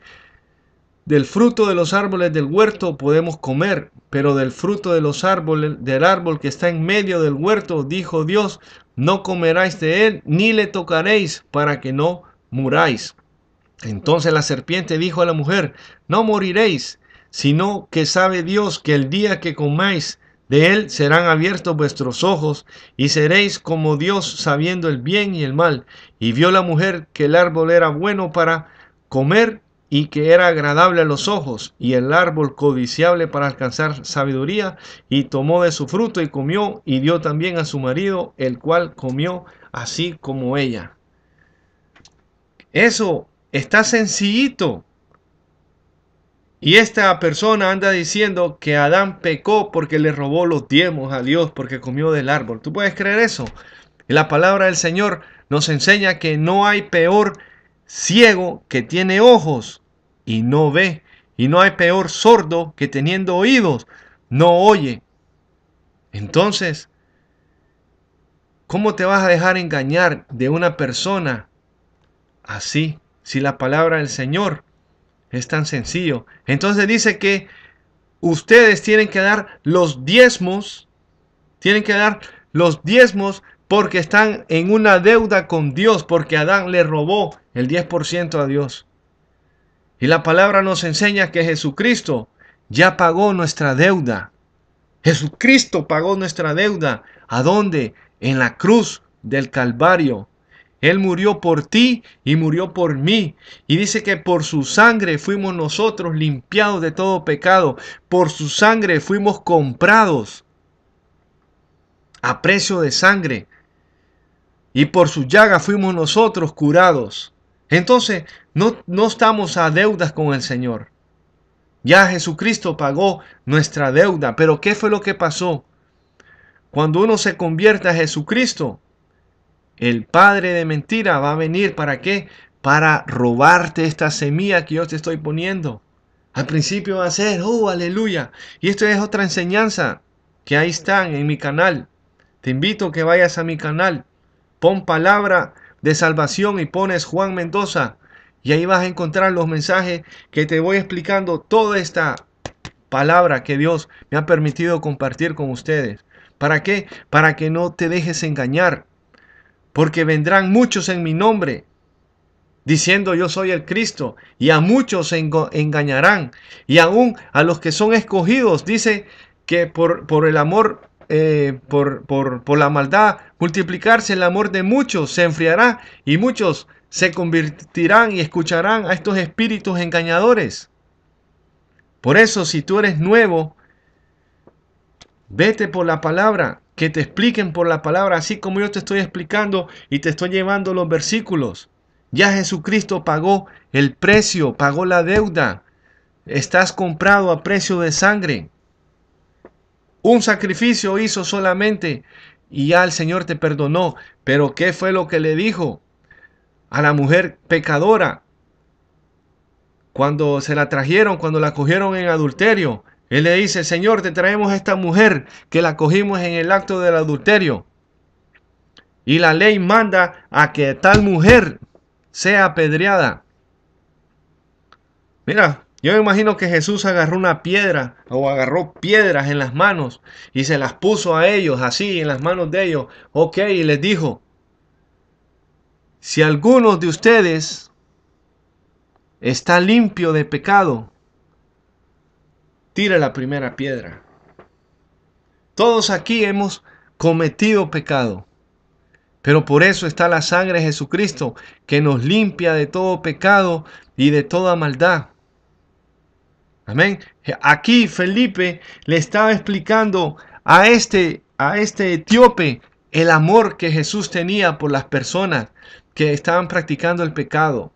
del fruto de los árboles del huerto podemos comer, pero del fruto de los árboles, del árbol que está en medio del huerto, dijo Dios, no comeráis de él, ni le tocaréis, para que no muráis. Entonces la serpiente dijo a la mujer, no moriréis, sino que sabe Dios que el día que comáis de él serán abiertos vuestros ojos, y seréis como Dios sabiendo el bien y el mal. Y vio la mujer que el árbol era bueno para comer, y que era agradable a los ojos, y el árbol codiciable para alcanzar sabiduría, y tomó de su fruto y comió, y dio también a su marido, el cual comió así como ella. Eso está sencillito. Y esta persona anda diciendo que Adán pecó porque le robó los diezmos a Dios, porque comió del árbol. ¿Tú puedes creer eso? Y la palabra del Señor nos enseña que no hay peor ciego que tiene ojos y no ve. Y no hay peor sordo que teniendo oídos no oye. Entonces, ¿cómo te vas a dejar engañar de una persona así? Si la palabra del Señor es tan sencillo. Entonces dice que ustedes tienen que dar los diezmos porque están en una deuda con Dios, porque Adán le robó el 10% a Dios. Y la palabra nos enseña que Jesucristo ya pagó nuestra deuda. Jesucristo pagó nuestra deuda. ¿A dónde? En la cruz del Calvario. Él murió por ti y murió por mí. Y dice que por su sangre fuimos nosotros limpiados de todo pecado. Por su sangre fuimos comprados a precio de sangre. Y por su llaga fuimos nosotros curados. Entonces, no estamos a deudas con el Señor. Ya Jesucristo pagó nuestra deuda. Pero ¿qué fue lo que pasó? Cuando uno se convierte a Jesucristo, el padre de mentira va a venir, ¿para qué? Para robarte esta semilla que yo te estoy poniendo. Al principio va a ser, oh, aleluya. Y esto es otra enseñanza que ahí están en mi canal. Te invito a que vayas a mi canal. Pon palabra de salvación y pones Juan Mendoza. Y ahí vas a encontrar los mensajes que te voy explicando toda esta palabra que Dios me ha permitido compartir con ustedes. ¿Para qué? Para que no te dejes engañar. Porque vendrán muchos en mi nombre, diciendo yo soy el Cristo, y a muchos se engañarán, y aún a los que son escogidos, dice que por el amor, por la maldad, multiplicarse el amor de muchos se enfriará, y muchos se convertirán y escucharán a estos espíritus engañadores. Por eso, si tú eres nuevo, vete por la palabra, que te expliquen por la palabra, así como yo te estoy explicando y te estoy llevando los versículos. Ya Jesucristo pagó el precio, pagó la deuda. Estás comprado a precio de sangre. Un sacrificio hizo solamente y ya el Señor te perdonó. Pero ¿qué fue lo que le dijo a la mujer pecadora cuando se la trajeron, cuando la cogieron en adulterio? Él le dice, Señor, te traemos a esta mujer que la cogimos en el acto del adulterio. Y la ley manda a que tal mujer sea apedreada. Mira, yo me imagino que Jesús agarró una piedra o agarró piedras en las manos y se las puso a ellos así en las manos de ellos. Ok, y les dijo, Si alguno de ustedes está limpio de pecado, tire la primera piedra. Todos aquí hemos cometido pecado, pero por eso está la sangre de Jesucristo que nos limpia de todo pecado y de toda maldad. Amén. Aquí Felipe le estaba explicando a este etíope el amor que Jesús tenía por las personas que estaban practicando el pecado.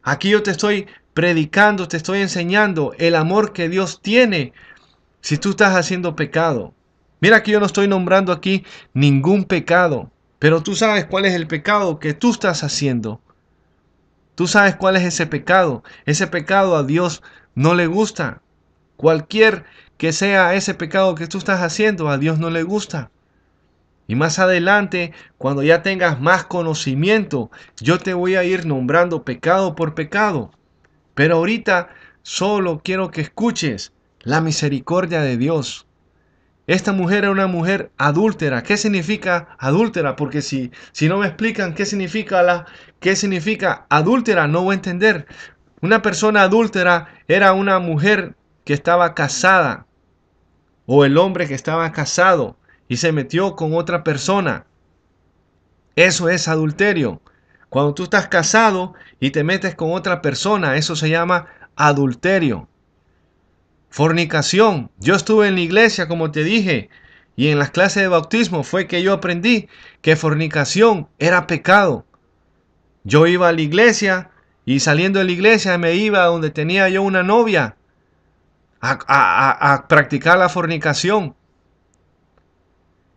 Aquí yo te estoy predicando, te estoy enseñando el amor que Dios tiene si tú estás haciendo pecado. Mira que yo no estoy nombrando aquí ningún pecado, pero tú sabes cuál es el pecado que tú estás haciendo. Tú sabes cuál es ese pecado. Ese pecado a Dios no le gusta. Cualquier que sea ese pecado que tú estás haciendo, a Dios no le gusta. Y más adelante, cuando ya tengas más conocimiento, yo te voy a ir nombrando pecado por pecado. Pero ahorita solo quiero que escuches la misericordia de Dios. Esta mujer era una mujer adúltera. ¿Qué significa adúltera? Porque si no me explican qué significa adúltera, no voy a entender. Una persona adúltera era una mujer que estaba casada o el hombre que estaba casado y se metió con otra persona. Eso es adulterio. Cuando tú estás casado y te metes con otra persona, eso se llama adulterio. Fornicación. Yo estuve en la iglesia, como te dije, y en las clases de bautismo fue que yo aprendí que fornicación era pecado. Yo iba a la iglesia y saliendo de la iglesia me iba a donde tenía yo una novia a practicar la fornicación.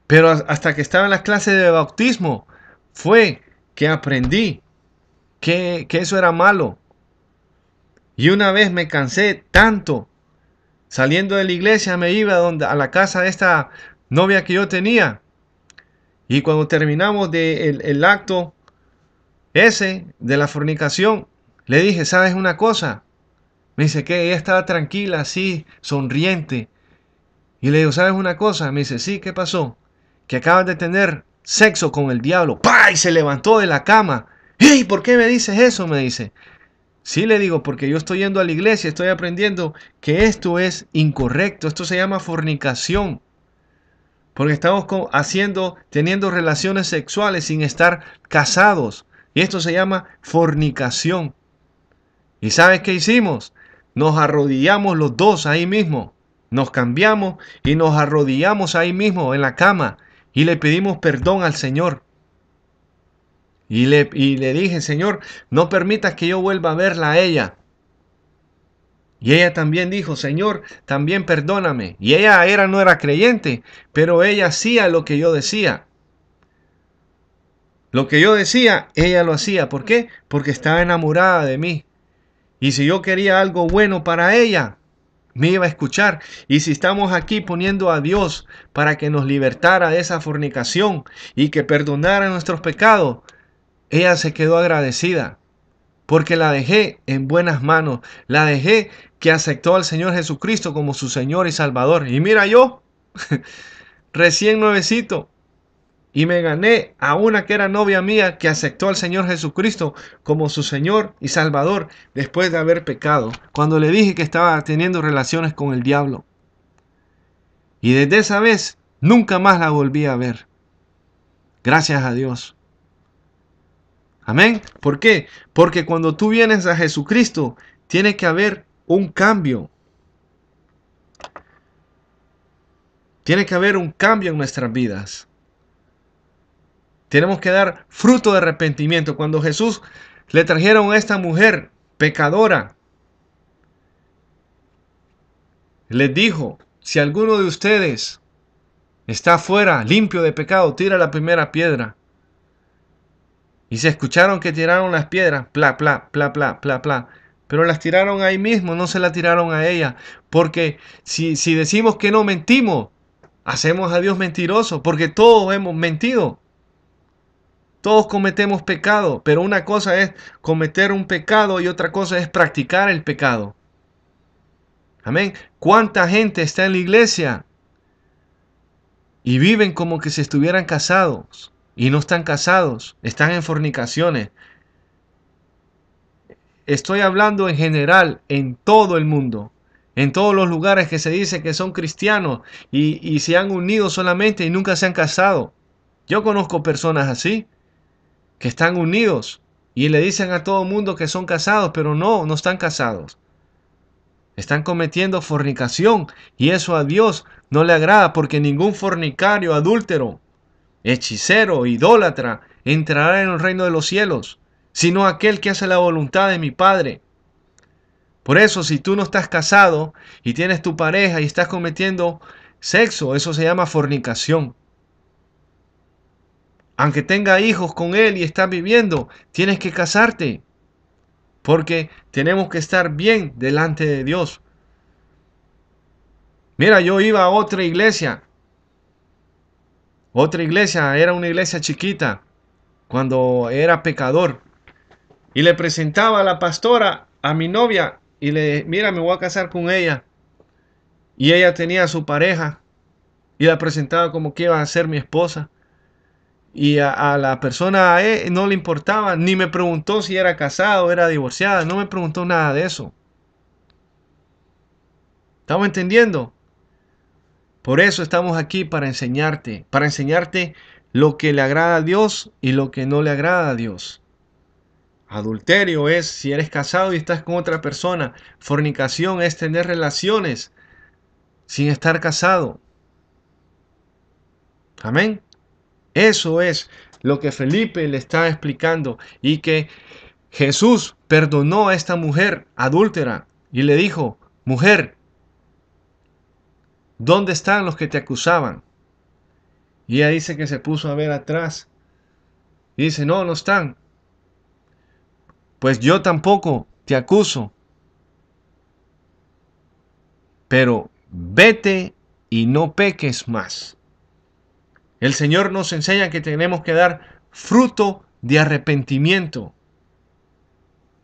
Pero hasta que estaba en las clases de bautismo fue que aprendí que eso era malo. Y una vez me cansé tanto. Saliendo de la iglesia me iba a la casa de esta novia que yo tenía. Y cuando terminamos el acto ese de la fornicación, le dije, ¿sabes una cosa? Me dice que ella estaba tranquila, así, sonriente. Y le digo, ¿sabes una cosa? Me dice, sí, ¿qué pasó? Que acabas de tener sexo con el diablo. ¡Pah! Y se levantó de la cama. ¡Hey! ¿Por qué me dices eso? Me dice. Sí, le digo, porque yo estoy yendo a la iglesia, estoy aprendiendo que esto es incorrecto, esto se llama fornicación. Porque estamos teniendo relaciones sexuales sin estar casados. Y esto se llama fornicación. ¿Y sabes qué hicimos? Nos arrodillamos los dos ahí mismo. Nos cambiamos y nos arrodillamos ahí mismo en la cama. Y le pedimos perdón al Señor. Y le dije, Señor, no permitas que yo vuelva a verla a ella. Y ella también dijo, Señor, también perdóname. Y ella no era creyente, pero ella hacía lo que yo decía. Lo que yo decía, ella lo hacía. ¿Por qué? Porque estaba enamorada de mí. Y si yo quería algo bueno para ella, me iba a escuchar. Y si estamos aquí poniendo a Dios para que nos libertara de esa fornicación y que perdonara nuestros pecados, ella se quedó agradecida. Porque la dejé en buenas manos. La dejé que aceptó al Señor Jesucristo como su Señor y Salvador. Y mira yo, recién nuevecito. Y me gané a una que era novia mía que aceptó al Señor Jesucristo como su Señor y Salvador después de haber pecado. Cuando le dije que estaba teniendo relaciones con el diablo. Y desde esa vez nunca más la volví a ver. Gracias a Dios. Amén. ¿Por qué? Porque cuando tú vienes a Jesucristo, tiene que haber un cambio. Tiene que haber un cambio en nuestras vidas. Tenemos que dar fruto de arrepentimiento. Cuando Jesús le trajeron a esta mujer pecadora, les dijo, si alguno de ustedes está fuera, limpio de pecado, tira la primera piedra. Y se escucharon que tiraron las piedras, pla, pla, pla, pla, pla, pla. Pero las tiraron ahí mismo, no se la tiraron a ella. Porque si decimos que no mentimos, hacemos a Dios mentiroso, porque todos hemos mentido. Todos cometemos pecado, pero una cosa es cometer un pecado y otra cosa es practicar el pecado. Amén. ¿Cuánta gente está en la iglesia y viven como que si estuvieran casados y no están casados, están en fornicaciones. Estoy hablando en general, en todo el mundo, en todos los lugares que se dice que son cristianos y se han unido solamente y nunca se han casado. Yo conozco personas así, que están unidos y le dicen a todo el mundo que son casados, pero no están casados. Están cometiendo fornicación y eso a Dios no le agrada, porque ningún fornicario, adúltero, hechicero, idólatra entrará en el reino de los cielos, sino aquel que hace la voluntad de mi Padre. Por eso, si tú no estás casado y tienes tu pareja y estás cometiendo sexo, eso se llama fornicación. Aunque tenga hijos con él y estás viviendo, tienes que casarte, porque tenemos que estar bien delante de Dios. Mira, yo iba a otra iglesia, era una iglesia chiquita, cuando era pecador, y le presentaba a la pastora a mi novia, y le, mira, me voy a casar con ella, y ella tenía a su pareja, y la presentaba como que iba a ser mi esposa, y a la persona no le importaba, ni me preguntó si era casado o era divorciada, no me preguntó nada de eso. ¿Estamos entendiendo? Por eso estamos aquí para enseñarte lo que le agrada a Dios y lo que no le agrada a Dios. Adulterio es si eres casado y estás con otra persona. Fornicación es tener relaciones sin estar casado. Amén. Eso es lo que Felipe le está explicando, y que Jesús perdonó a esta mujer adúltera y le dijo: mujer, ¿dónde están los que te acusaban? Y ella dice que se puso a ver atrás y dice: no, no están. Pues yo tampoco te acuso, pero vete y no peques más. El Señor nos enseña que tenemos que dar fruto de arrepentimiento.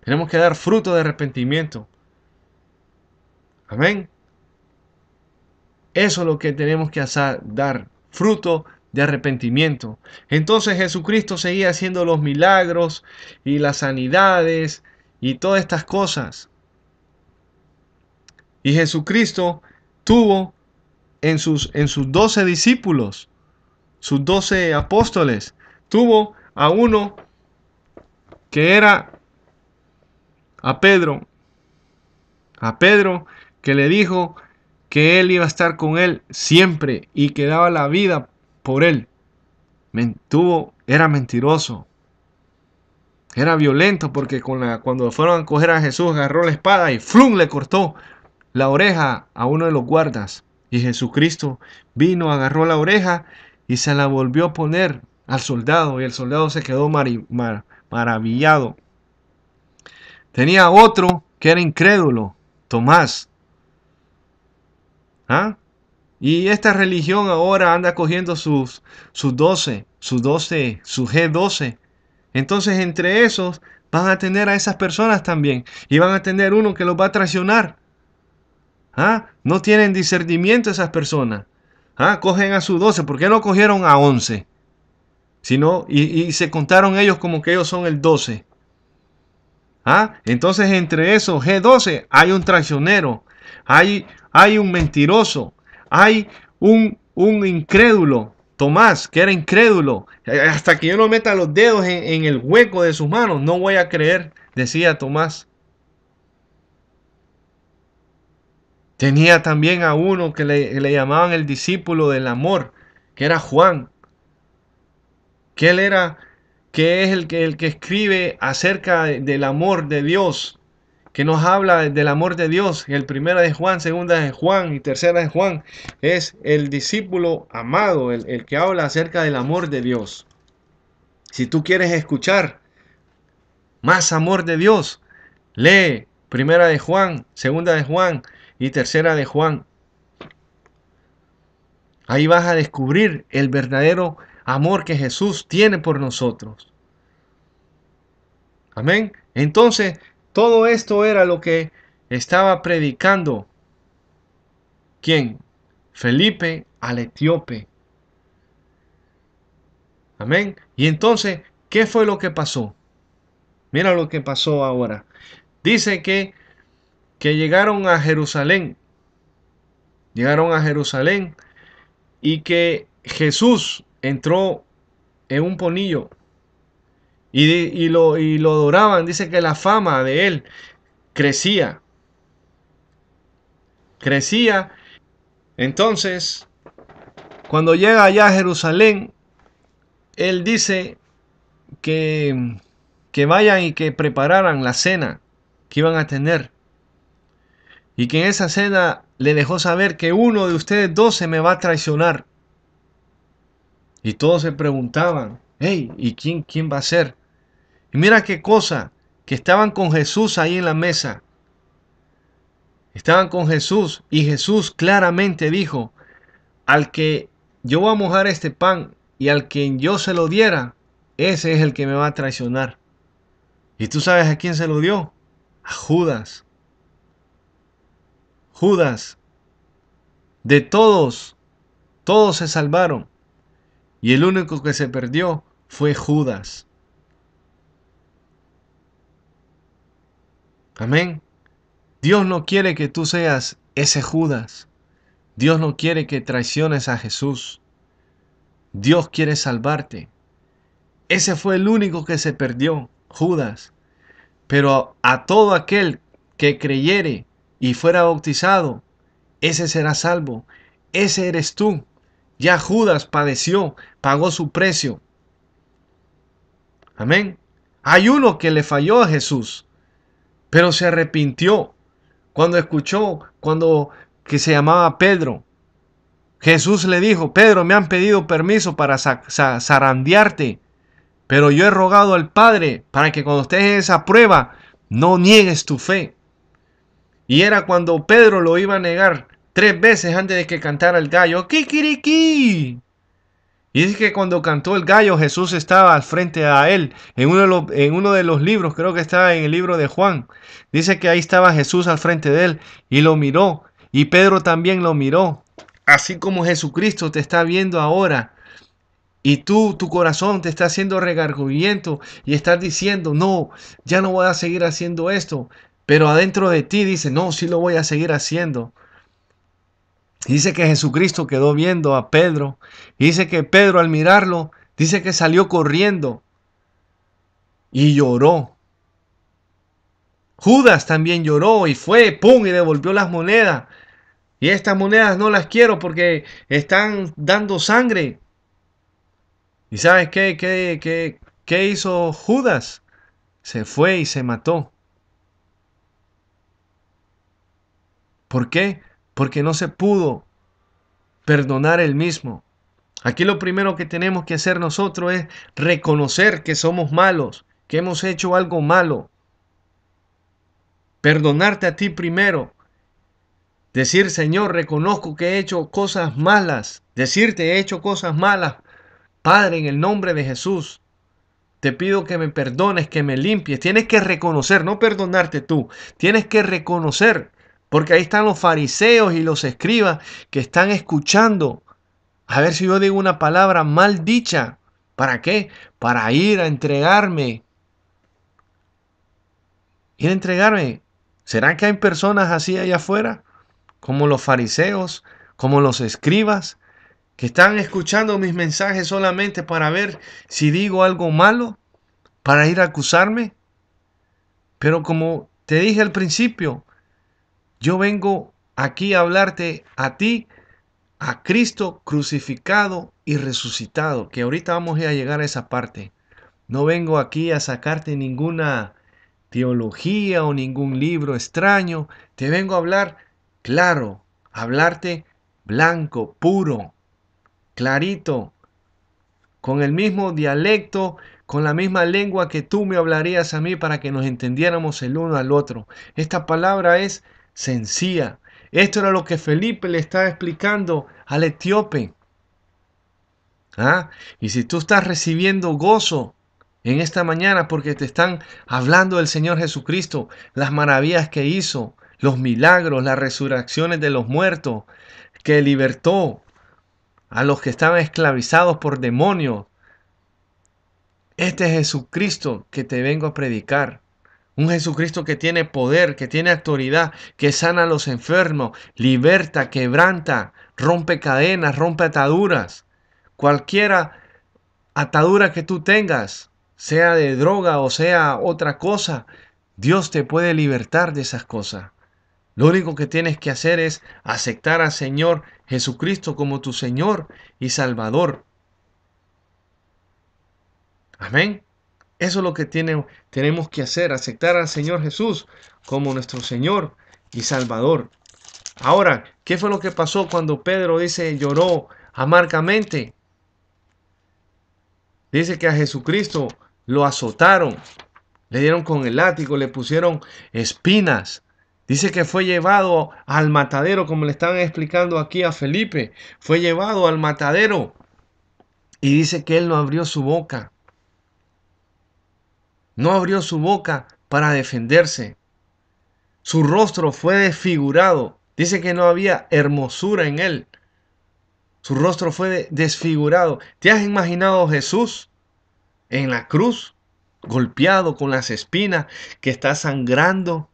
Tenemos que dar fruto de arrepentimiento. Amén. Eso es lo que tenemos que hacer, dar fruto de arrepentimiento. Entonces Jesucristo seguía haciendo los milagros y las sanidades y todas estas cosas. Y Jesucristo tuvo en sus 12 discípulos, sus 12 apóstoles, tuvo a uno que era a Pedro que le dijo que él iba a estar con él siempre y que daba la vida por él. Era mentiroso, era violento, porque cuando fueron a coger a Jesús, agarró la espada y ¡flum!, le cortó la oreja a uno de los guardas. Y Jesucristo vino, agarró la oreja y se la volvió a poner al soldado, y el soldado se quedó maravillado. Tenía otro que era incrédulo, Tomás. ¿Ah? Y esta religión ahora anda cogiendo sus 12, su G12. Entonces entre esos van a tener a esas personas también. Y van a tener uno que los va a traicionar. ¿Ah? No tienen discernimiento esas personas. ¿Ah? Cogen a sus 12. ¿Por qué no cogieron a 11? Sino, y se contaron ellos como que ellos son el 12. ¿Ah? Entonces entre esos G12 hay un traicionero, hay un mentiroso, hay un incrédulo, Tomás, que era incrédulo. Hasta que yo no meta los dedos en el hueco de sus manos, no voy a creer, decía Tomás. Tenía también a uno que le llamaban el discípulo del amor, que era Juan, que él era, que es el que escribe acerca del amor de Dios, que nos habla del amor de Dios. El primera de Juan, segunda de Juan y tercera de Juan es el discípulo amado, el que habla acerca del amor de Dios. Si tú quieres escuchar más amor de Dios, lee primera de Juan, segunda de Juan y tercera de Juan. Ahí vas a descubrir el verdadero amor que Jesús tiene por nosotros. Amén. Entonces, todo esto era lo que estaba predicando. ¿Quién? Felipe al etíope. Amén. Y entonces, ¿qué fue lo que pasó? Mira lo que pasó ahora. Dice que llegaron a Jerusalén. Llegaron a Jerusalén y que Jesús entró en un ponillo y lo adoraban. Dice que la fama de él crecía, crecía. Entonces, cuando llega allá a Jerusalén, él dice que, que vayan y que prepararan la cena que iban a tener. Y que en esa cena le dejó saber que uno de ustedes dos se me va a traicionar. Y todos se preguntaban, hey, ¿y quién va a ser? Y mira qué cosa, que estaban con Jesús ahí en la mesa. Estaban con Jesús y Jesús claramente dijo, al que yo voy a mojar este pan y al que yo se lo diera, ese es el que me va a traicionar. ¿Y tú sabes a quién se lo dio? A Judas. Judas. De todos, todos se salvaron. Y el único que se perdió fue Judas. Amén. Dios no quiere que tú seas ese Judas. Dios no quiere que traiciones a Jesús. Dios quiere salvarte. Ese fue el único que se perdió, Judas. Pero a todo aquel que creyere y fuera bautizado, ese será salvo. Ese eres tú. Ya Judas padeció, pagó su precio. Amén. Hay uno que le falló a Jesús, pero se arrepintió cuando escuchó, cuando que se llamaba Pedro. Jesús le dijo, Pedro, me han pedido permiso para zarandearte, pero yo he rogado al Padre para que cuando estés en esa prueba no niegues tu fe. Y era cuando Pedro lo iba a negar 3 veces antes de que cantara el gallo. ¡Kikiriki! Y dice que cuando cantó el gallo, Jesús estaba al frente a él. En uno de los libros, creo que estaba en el libro de Juan. Dice que ahí estaba Jesús al frente de él y lo miró. Y Pedro también lo miró. Así como Jesucristo te está viendo ahora. Y tu corazón te está haciendo regargüimiento y estás diciendo, no, ya no voy a seguir haciendo esto. Pero adentro de ti dice, no, sí lo voy a seguir haciendo. Dice que Jesucristo quedó viendo a Pedro. Dice que Pedro al mirarlo, dice que salió corriendo y lloró. Judas también lloró y fue, pum, y devolvió las monedas. Y estas monedas no las quiero porque están dando sangre. ¿Y sabes qué hizo Judas? Se fue y se mató. ¿Por qué? Porque no se pudo perdonar él mismo. Aquí lo primero que tenemos que hacer nosotros es reconocer que somos malos, que hemos hecho algo malo. Perdonarte a ti primero. Decir, Señor, reconozco que he hecho cosas malas. Decirte, he hecho cosas malas. Padre, en el nombre de Jesús, te pido que me perdones, que me limpies. Tienes que reconocer, no perdonarte tú. Tienes que reconocer, porque ahí están los fariseos y los escribas que están escuchando. A ver si yo digo una palabra mal dicha. ¿Para qué? Para ir a entregarme. Ir a entregarme. ¿Será que hay personas así allá afuera? Como los fariseos, como los escribas, que están escuchando mis mensajes solamente para ver si digo algo malo, para ir a acusarme. Pero como te dije al principio, yo vengo aquí a hablarte a ti, a Cristo crucificado y resucitado, que ahorita vamos a llegar a esa parte. No vengo aquí a sacarte ninguna teología o ningún libro extraño. Te vengo a hablar claro, a hablarte blanco, puro, clarito, con el mismo dialecto, con la misma lengua que tú me hablarías a mí para que nos entendiéramos el uno al otro. Esta palabra es sencilla. Esto era lo que Felipe le estaba explicando al etíope. ¿Ah? Y si tú estás recibiendo gozo en esta mañana porque te están hablando del Señor Jesucristo, las maravillas que hizo, los milagros, las resurrecciones de los muertos, que libertó a los que estaban esclavizados por demonios, Este es Jesucristo que te vengo a predicar. Un Jesucristo que tiene poder, que tiene autoridad, que sana a los enfermos, liberta, quebranta, rompe cadenas, rompe ataduras. Cualquiera atadura que tú tengas, sea de droga o sea otra cosa, Dios te puede libertar de esas cosas. Lo único que tienes que hacer es aceptar al Señor Jesucristo como tu Señor y Salvador. Amén. Eso es lo que tenemos que hacer, aceptar al Señor Jesús como nuestro Señor y Salvador. Ahora, ¿qué fue lo que pasó cuando Pedro dice lloró amargamente? Dice que a Jesucristo lo azotaron, le dieron con el látigo, le pusieron espinas. Dice que fue llevado al matadero, como le estaban explicando aquí a Felipe. Fue llevado al matadero y dice que él no abrió su boca. No abrió su boca para defenderse. Su rostro fue desfigurado. Dice que no había hermosura en él. Su rostro fue desfigurado. ¿Te has imaginado Jesús en la cruz, golpeado con las espinas, que está sangrando?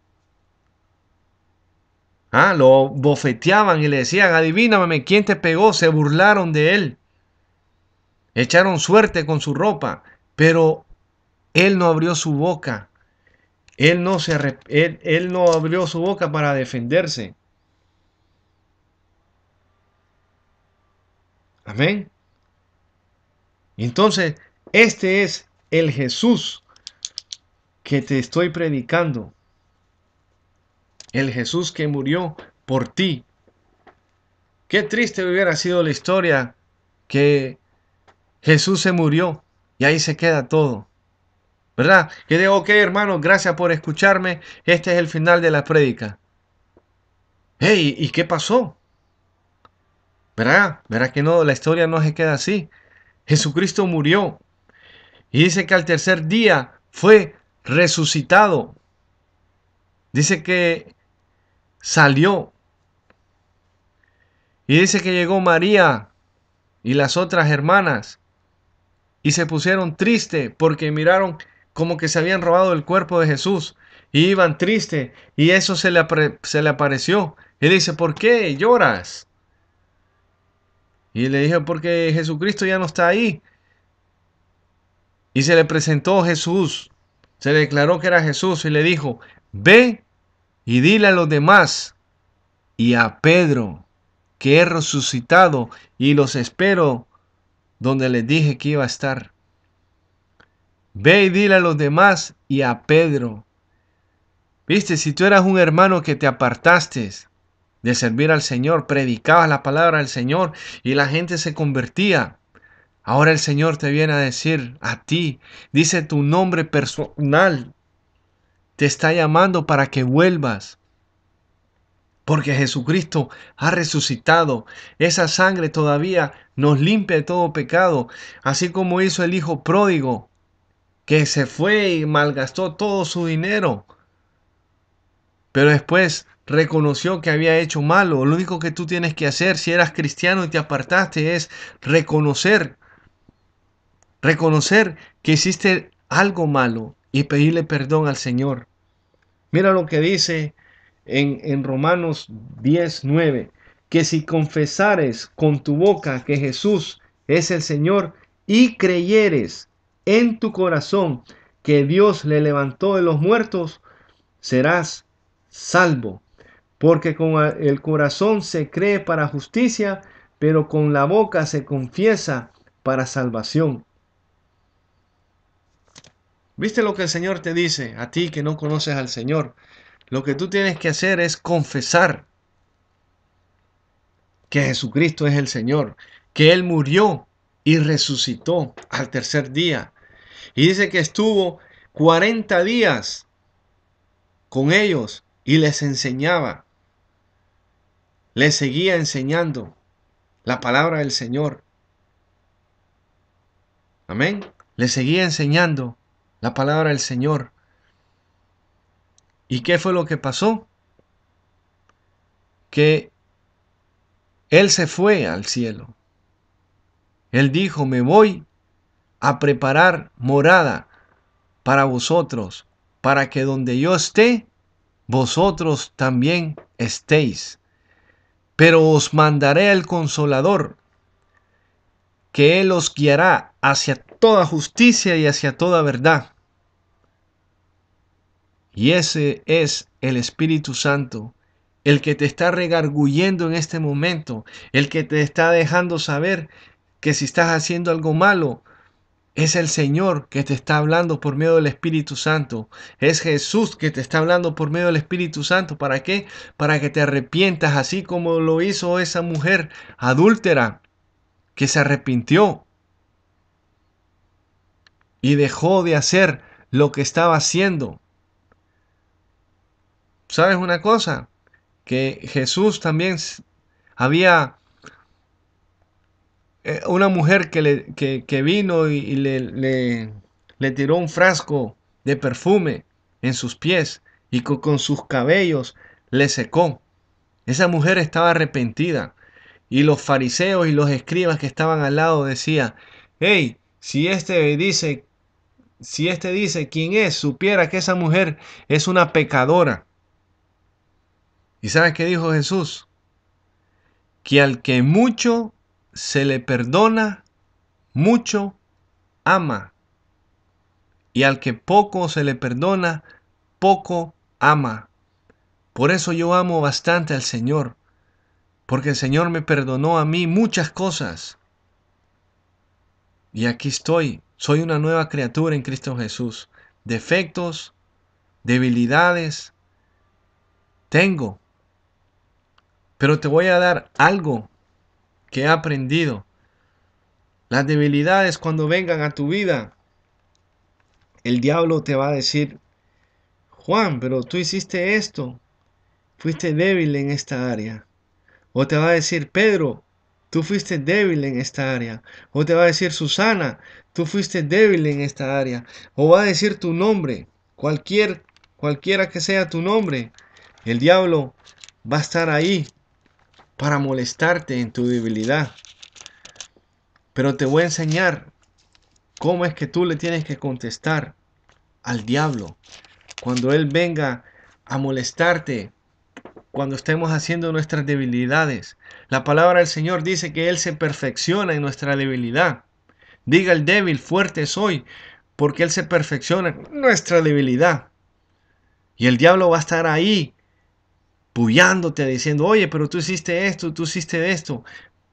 Lo bofeteaban y le decían, adivíname quién te pegó. Se burlaron de él. Echaron suerte con su ropa, pero él no abrió su boca. Él no abrió su boca para defenderse. Amén. Entonces, este es el Jesús que te estoy predicando. El Jesús que murió por ti. Qué triste hubiera sido la historia que Jesús se murió y ahí se queda todo. ¿Verdad? Que digo, ok, hermanos, gracias por escucharme. Este es el final de la prédica. Hey, ¿y qué pasó? ¿Verdad? ¿Verdad que no? La historia no se queda así. Jesucristo murió y dice que al tercer día fue resucitado. Dice que salió y dice que llegó María y las otras hermanas y se pusieron tristes porque miraron como que se habían robado el cuerpo de Jesús y iban tristes y eso se le apareció. Y dice, ¿por qué lloras? Y le dije, porque Jesucristo ya no está ahí. Y se le presentó Jesús, se declaró que era Jesús y le dijo, ve y dile a los demás y a Pedro que he resucitado y los espero donde les dije que iba a estar. Ve y dile a los demás y a Pedro. Viste, si tú eras un hermano que te apartaste de servir al Señor, predicabas la palabra del Señor y la gente se convertía. Ahora el Señor te viene a decir a ti, dice tu nombre personal, te está llamando para que vuelvas. Porque Jesucristo ha resucitado. Esa sangre todavía nos limpia de todo pecado. Así como hizo el hijo pródigo, que se fue y malgastó todo su dinero. Pero después reconoció que había hecho malo. Lo único que tú tienes que hacer si eras cristiano y te apartaste es reconocer que hiciste algo malo y pedirle perdón al Señor. Mira lo que dice en Romanos 10:9, que si confesares con tu boca que Jesús es el Señor y creyeres en tu corazón que Dios le levantó de los muertos, serás salvo. Porque con el corazón se cree para justicia, pero con la boca se confiesa para salvación. ¿Viste lo que el Señor te dice a ti que no conoces al Señor? Lo que tú tienes que hacer es confesar que Jesucristo es el Señor, que Él murió y resucitó al tercer día. Y dice que estuvo 40 días con ellos y les enseñaba, les seguía enseñando la palabra del Señor. Amén. Les seguía enseñando la palabra del Señor. ¿Y qué fue lo que pasó? Que Él se fue al cielo. Él dijo, me voy a preparar morada para vosotros, para que donde yo esté, vosotros también estéis. Pero os mandaré el Consolador, que Él os guiará hacia toda justicia y hacia toda verdad. Y ese es el Espíritu Santo, el que te está redarguyendo en este momento, el que te está dejando saber que si estás haciendo algo malo, es el Señor que te está hablando por medio del Espíritu Santo. Es Jesús que te está hablando por medio del Espíritu Santo. ¿Para qué? Para que te arrepientas, así como lo hizo esa mujer adúltera que se arrepintió y dejó de hacer lo que estaba haciendo. ¿Sabes una cosa? Que Jesús también había una mujer que vino y le tiró un frasco de perfume en sus pies y con sus cabellos le secó. Esa mujer estaba arrepentida y los fariseos y los escribas que estaban al lado decían: hey, si este dice quién es, supiera que esa mujer es una pecadora. ¿Y sabes qué dijo Jesús? Que al que mucho se le perdona, mucho ama. Y al que poco se le perdona, poco ama. Por eso yo amo bastante al Señor, porque el Señor me perdonó a mí muchas cosas. Y aquí estoy, soy una nueva criatura en Cristo Jesús. Defectos, debilidades, tengo. Pero te voy a dar algo que he aprendido. Las debilidades cuando vengan a tu vida, el diablo te va a decir: Juan, pero tú hiciste esto, fuiste débil en esta área. O te va a decir: Pedro, tú fuiste débil en esta área. O te va a decir: Susana, tú fuiste débil en esta área. O va a decir tu nombre, cualquiera que sea tu nombre. El diablo va a estar ahí para molestarte en tu debilidad. Pero te voy a enseñar cómo es que tú le tienes que contestar al diablo cuando él venga a molestarte, cuando estemos haciendo nuestras debilidades. La palabra del Señor dice que Él se perfecciona en nuestra debilidad. Diga el débil: fuerte soy, porque Él se perfecciona en nuestra debilidad. Y el diablo va a estar ahí, puyándote, diciendo: oye, pero tú hiciste esto, tú hiciste esto.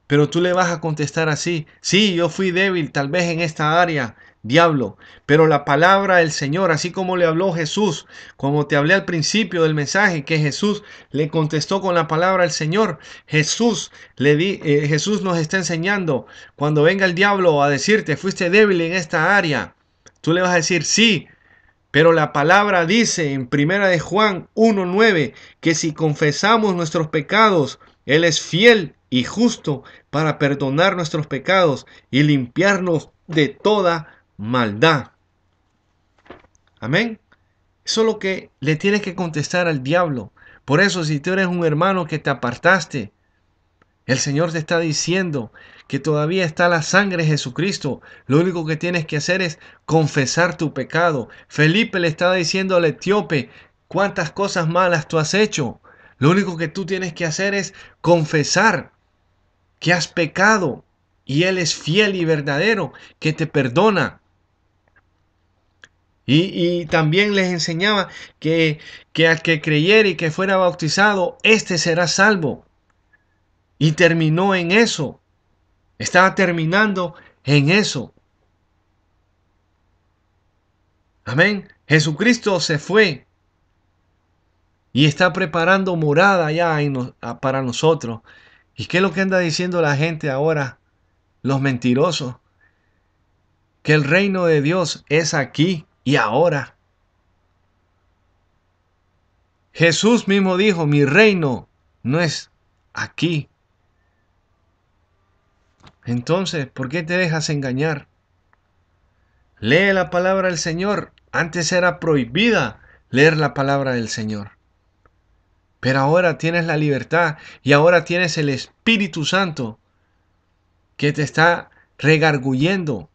Pero tú le vas a contestar así: sí, yo fui débil tal vez en esta área, diablo, pero la palabra del Señor, así como le habló Jesús, como te hablé al principio del mensaje, que Jesús le contestó con la palabra del Señor. Jesús nos está enseñando: cuando venga el diablo a decirte fuiste débil en esta área, tú le vas a decir: sí. Pero la palabra dice en Primera de Juan 1:9 que si confesamos nuestros pecados, Él es fiel y justo para perdonar nuestros pecados y limpiarnos de toda maldad. Amén. Eso es lo que le tienes que contestar al diablo. Por eso, si tú eres un hermano que te apartaste, el Señor te está diciendo que todavía está la sangre de Jesucristo. Lo único que tienes que hacer es confesar tu pecado. Felipe le estaba diciendo al etíope: ¿cuántas cosas malas tú has hecho? Lo único que tú tienes que hacer es confesar que has pecado. Y Él es fiel y verdadero, que te perdona. Y también les enseñaba que al que creyere y que fuera bautizado, éste será salvo. Y terminó en eso. Estaba terminando en eso. Amén. Jesucristo se fue y está preparando morada ya para nosotros. ¿Y qué es lo que anda diciendo la gente ahora? Los mentirosos. Que el reino de Dios es aquí y ahora. Jesús mismo dijo: mi reino no es aquí. Entonces, ¿por qué te dejas engañar? Lee la palabra del Señor. Antes era prohibida leer la palabra del Señor. Pero ahora tienes la libertad y ahora tienes el Espíritu Santo que te está redarguyendo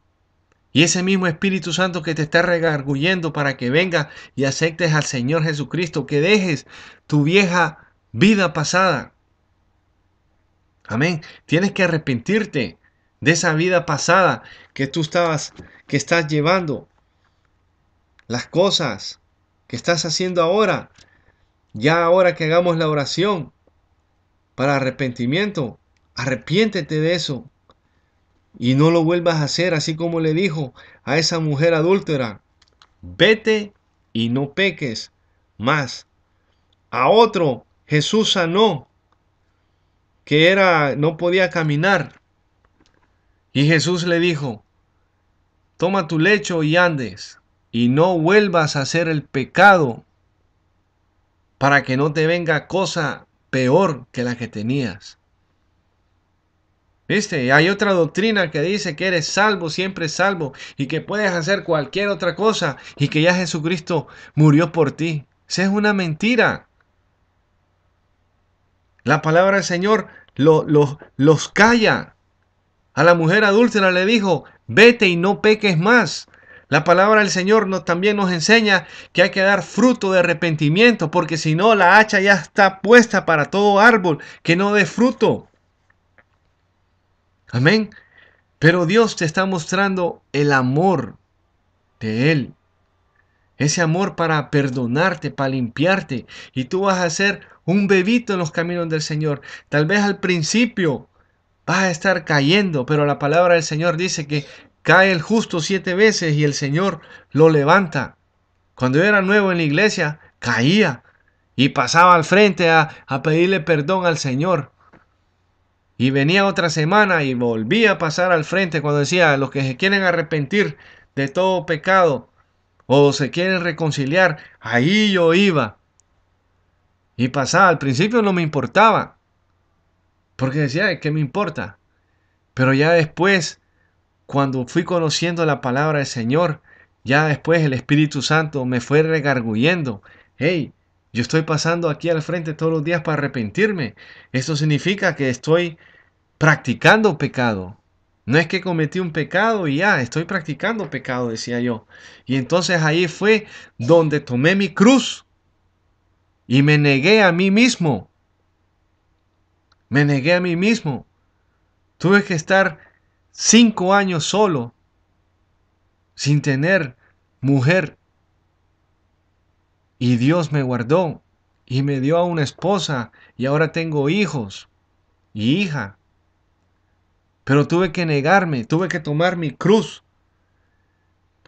Y ese mismo Espíritu Santo que te está redarguyendo para que venga y aceptes al Señor Jesucristo, que dejes tu vieja vida pasada. Amén. Tienes que arrepentirte de esa vida pasada que estás llevando. Las cosas que estás haciendo ahora. Ya ahora que hagamos la oración para arrepentimiento, arrepiéntete de eso. Y no lo vuelvas a hacer, así como le dijo a esa mujer adúltera. Vete y no peques más. A otro Jesús sanó, que no podía caminar. Y Jesús le dijo, toma tu lecho y andes, y no vuelvas a hacer el pecado, para que no te venga cosa peor que la que tenías. ¿Viste? Hay otra doctrina que dice que eres salvo, siempre salvo, y que puedes hacer cualquier otra cosa, y que ya Jesucristo murió por ti. Esa es una mentira. La palabra del Señor los calla. A la mujer adúltera le dijo, vete y no peques más. La palabra del Señor también nos enseña que hay que dar fruto de arrepentimiento, porque si no, la hacha ya está puesta para todo árbol que no dé fruto. Amén. Pero Dios te está mostrando el amor de Él. Ese amor para perdonarte, para limpiarte. Y tú vas a ser un bebito en los caminos del Señor. Tal vez al principio vas a estar cayendo, pero la palabra del Señor dice que cae el justo 7 veces y el Señor lo levanta. Cuando yo era nuevo en la iglesia, caía y pasaba al frente a pedirle perdón al Señor. Y venía otra semana y volvía a pasar al frente cuando decía, los que se quieren arrepentir de todo pecado o se quieren reconciliar, ahí yo iba. Y pasaba, al principio no me importaba, porque decía, ¿qué me importa? Pero ya después, cuando fui conociendo la palabra del Señor, ya después el Espíritu Santo me fue redarguyendo. Hey, yo estoy pasando aquí al frente todos los días para arrepentirme. Esto significa que estoy practicando pecado. No es que cometí un pecado y ya, estoy practicando pecado, decía yo. Y entonces ahí fue donde tomé mi cruz y me negué a mí mismo. Me negué a mí mismo. Tuve que estar 5 años solo, sin tener mujer. Y Dios me guardó y me dio a una esposa y ahora tengo hijos y hija. Pero tuve que negarme, tuve que tomar mi cruz,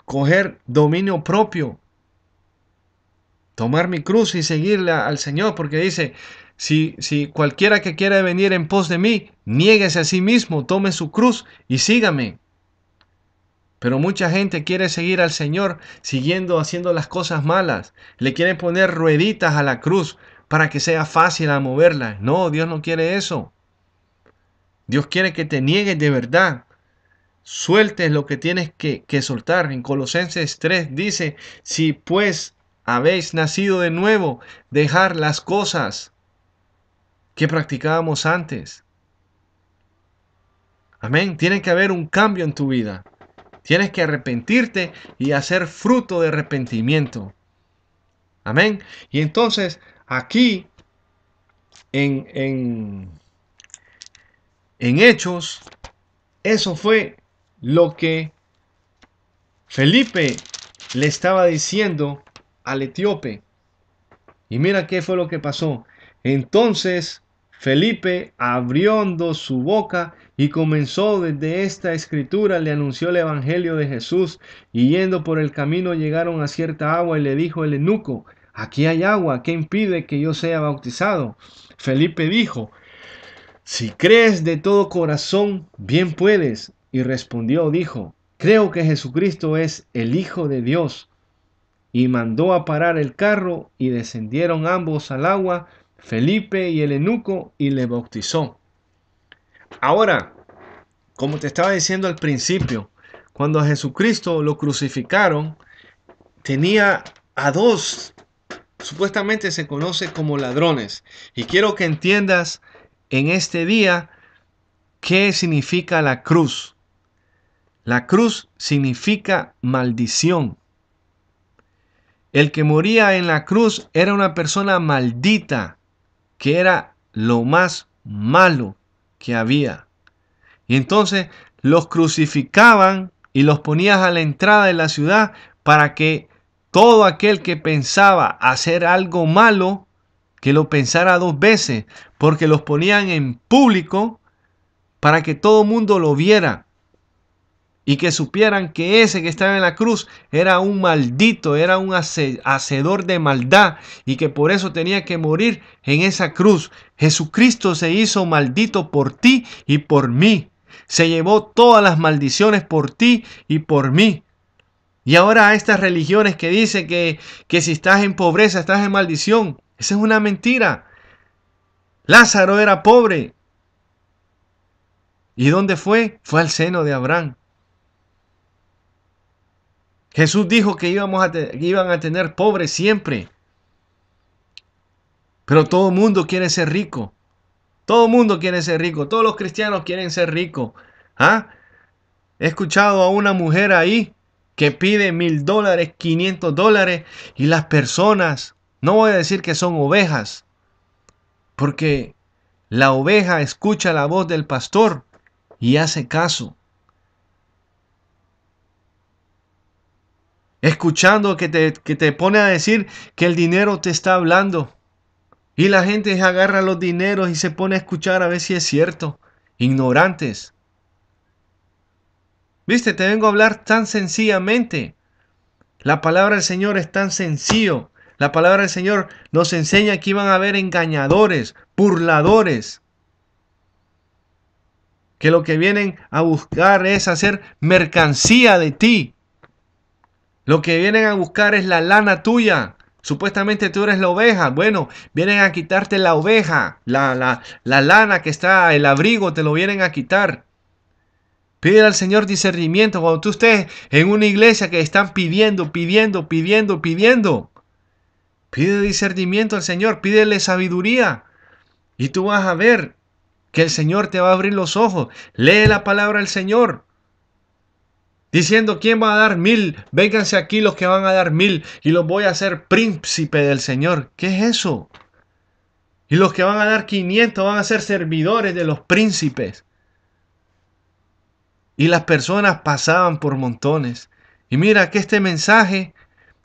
coger dominio propio, tomar mi cruz y seguirle al Señor, porque dice, si cualquiera que quiera venir en pos de mí, niéguese a sí mismo, tome su cruz y sígame. Pero mucha gente quiere seguir al Señor haciendo las cosas malas. Le quieren poner rueditas a la cruz para que sea fácil a moverla. No, Dios no quiere eso. Dios quiere que te niegues de verdad. Sueltes lo que tienes que soltar. En Colosenses 3 dice, si pues habéis nacido de nuevo, dejar las cosas que practicábamos antes. Amén. Tiene que haber un cambio en tu vida. Tienes que arrepentirte y hacer fruto de arrepentimiento. Amén. Y entonces aquí en Hechos, eso fue lo que Felipe le estaba diciendo al etíope. Y mira qué fue lo que pasó. Entonces Felipe abriendo su boca y comenzó desde esta escritura, le anunció el evangelio de Jesús, y yendo por el camino llegaron a cierta agua y le dijo el eunuco, aquí hay agua, ¿qué impide que yo sea bautizado? Felipe dijo, si crees de todo corazón, bien puedes. Y respondió, dijo, creo que Jesucristo es el Hijo de Dios. Y mandó a parar el carro y descendieron ambos al agua, Felipe y el eunuco, y le bautizó. Ahora, como te estaba diciendo al principio, cuando a Jesucristo lo crucificaron, tenía a dos, supuestamente se conoce como ladrones. Y quiero que entiendas en este día qué significa la cruz. La cruz significa maldición. El que moría en la cruz era una persona maldita, que era lo más malo que había. Y entonces los crucificaban y los ponían a la entrada de la ciudad para que todo aquel que pensaba hacer algo malo, que lo pensara dos veces, porque los ponían en público para que todo el mundo lo viera y que supieran que ese que estaba en la cruz era un maldito, era un hacedor de maldad y que por eso tenía que morir en esa cruz. Jesucristo se hizo maldito por ti y por mí. Se llevó todas las maldiciones por ti y por mí. Y ahora a estas religiones que dicen que si estás en pobreza estás en maldición. Esa es una mentira. Lázaro era pobre. ¿Y dónde fue? Fue al seno de Abraham. Jesús dijo que iban a tener pobres siempre. Pero todo el mundo quiere ser rico. Todo el mundo quiere ser rico. Todos los cristianos quieren ser ricos. ¿Ah? He escuchado a una mujer ahí que pide $1,000, $500 y las personas, no voy a decir que son ovejas, porque la oveja escucha la voz del pastor y hace caso. Escuchando que te pone a decir que el dinero te está hablando. Y la gente agarra los dineros y se pone a escuchar a ver si es cierto. Ignorantes. Viste, te vengo a hablar tan sencillamente. La palabra del Señor es tan sencillo. La palabra del Señor nos enseña que iban a haber engañadores, burladores, que lo que vienen a buscar es hacer mercancía de ti. Lo que vienen a buscar es la lana tuya. Supuestamente tú eres la oveja. Bueno, vienen a quitarte la oveja, la lana que está, el abrigo, te lo vienen a quitar. Pide al Señor discernimiento cuando tú estés en una iglesia que están pidiendo. Pide discernimiento al Señor, pídele sabiduría. Y tú vas a ver que el Señor te va a abrir los ojos. Lee la palabra del Señor. Diciendo, ¿quién va a dar 1,000? Vénganse aquí los que van a dar 1,000 y los voy a hacer príncipe del Señor. ¿Qué es eso? Y los que van a dar 500 van a ser servidores de los príncipes. Y las personas pasaban por montones. Y mira que este mensaje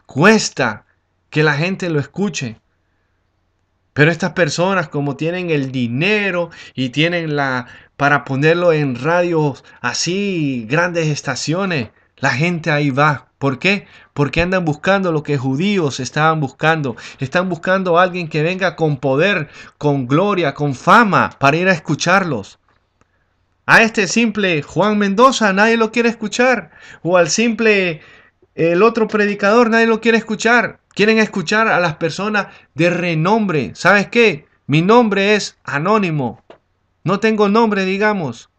cuesta que la gente lo escuche. Pero estas personas, como tienen el dinero y tienen para ponerlo en radios así, grandes estaciones, la gente ahí va. ¿Por qué? Porque andan buscando lo que judíos estaban buscando. Están buscando a alguien que venga con poder, con gloria, con fama, para ir a escucharlos. A este simple Juan Mendoza nadie lo quiere escuchar. O al simple el otro predicador nadie lo quiere escuchar. Quieren escuchar a las personas de renombre. ¿Sabes qué? Mi nombre es anónimo. No tengo nombre, digamos.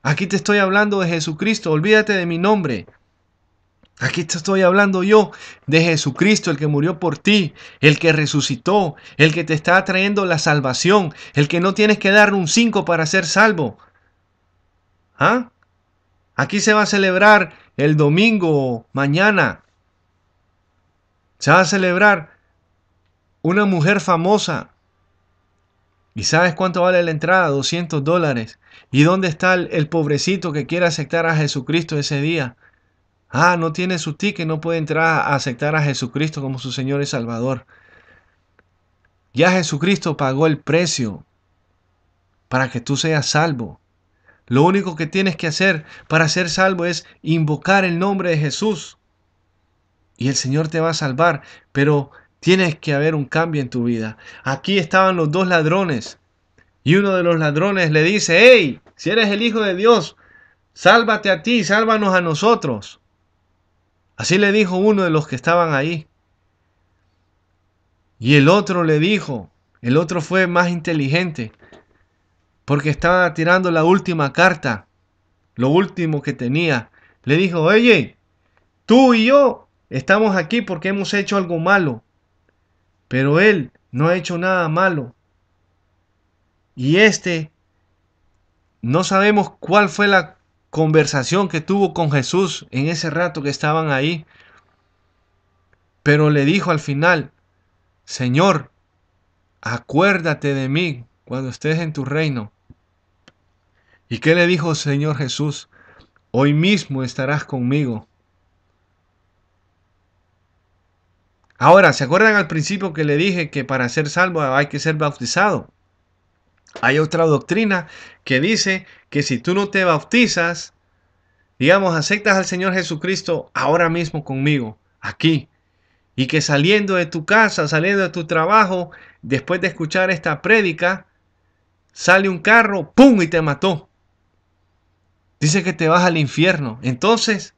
Aquí te estoy hablando de Jesucristo. Olvídate de mi nombre. Aquí te estoy hablando yo de Jesucristo, el que murió por ti, el que resucitó, el que te está trayendo la salvación, el que no tienes que dar un 5 para ser salvo. ¿Ah? Aquí se va a celebrar el domingo, mañana. Se va a celebrar una mujer famosa. ¿Y sabes cuánto vale la entrada? $200. ¿Y dónde está el pobrecito que quiere aceptar a Jesucristo ese día? Ah, no tiene su ticket, no puede entrar a aceptar a Jesucristo como su Señor y Salvador. Ya Jesucristo pagó el precio para que tú seas salvo. Lo único que tienes que hacer para ser salvo es invocar el nombre de Jesús. Y el Señor te va a salvar, pero tienes que haber un cambio en tu vida. Aquí estaban los dos ladrones. Y uno de los ladrones le dice, hey, si eres el Hijo de Dios, sálvate a ti, sálvanos a nosotros. Así le dijo uno de los que estaban ahí. Y el otro le dijo, el otro fue más inteligente, porque estaba tirando la última carta, lo último que tenía. Le dijo, oye, tú y yo estamos aquí porque hemos hecho algo malo, pero él no ha hecho nada malo. Y no sabemos cuál fue la conversación que tuvo con Jesús en ese rato que estaban ahí. Pero le dijo al final: Señor, acuérdate de mí cuando estés en tu reino. ¿Y qué le dijo el Señor Jesús? Hoy mismo estarás conmigo. Ahora, ¿se acuerdan al principio que le dije que para ser salvo hay que ser bautizado? Hay otra doctrina que dice que si tú no te bautizas, digamos, aceptas al Señor Jesucristo ahora mismo conmigo, aquí, y que saliendo de tu casa, saliendo de tu trabajo, después de escuchar esta prédica, sale un carro, ¡pum!, y te mató. Dice que te vas al infierno. Entonces,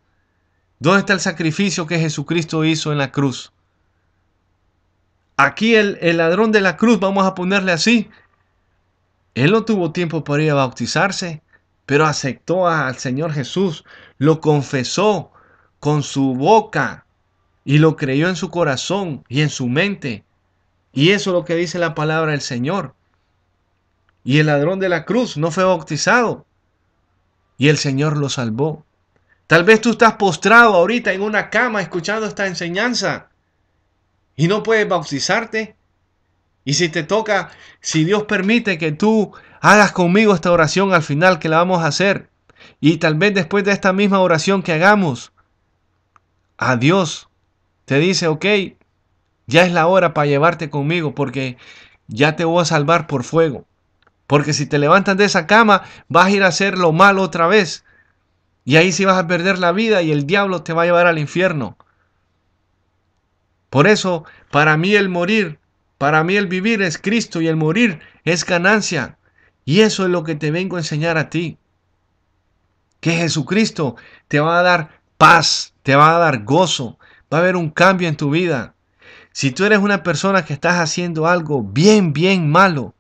¿dónde está el sacrificio que Jesucristo hizo en la cruz? Aquí el ladrón de la cruz, vamos a ponerle así, él no tuvo tiempo para ir a bautizarse, pero aceptó al Señor Jesús, lo confesó con su boca y lo creyó en su corazón y en su mente. Y eso es lo que dice la palabra del Señor. Y el ladrón de la cruz no fue bautizado y el Señor lo salvó. Tal vez tú estás postrado ahorita en una cama escuchando esta enseñanza y no puedes bautizarte. Y si te toca, si Dios permite que tú hagas conmigo esta oración al final, que la vamos a hacer, y tal vez después de esta misma oración que hagamos, a Dios te dice: ok, ya es la hora para llevarte conmigo, porque ya te voy a salvar por fuego. Porque si te levantas de esa cama, vas a ir a hacer lo malo otra vez. Y ahí sí vas a perder la vida y el diablo te va a llevar al infierno. Por eso, para mí el morir, para mí el vivir es Cristo y el morir es ganancia. Y eso es lo que te vengo a enseñar a ti. Que Jesucristo te va a dar paz, te va a dar gozo, va a haber un cambio en tu vida. Si tú eres una persona que estás haciendo algo bien malo,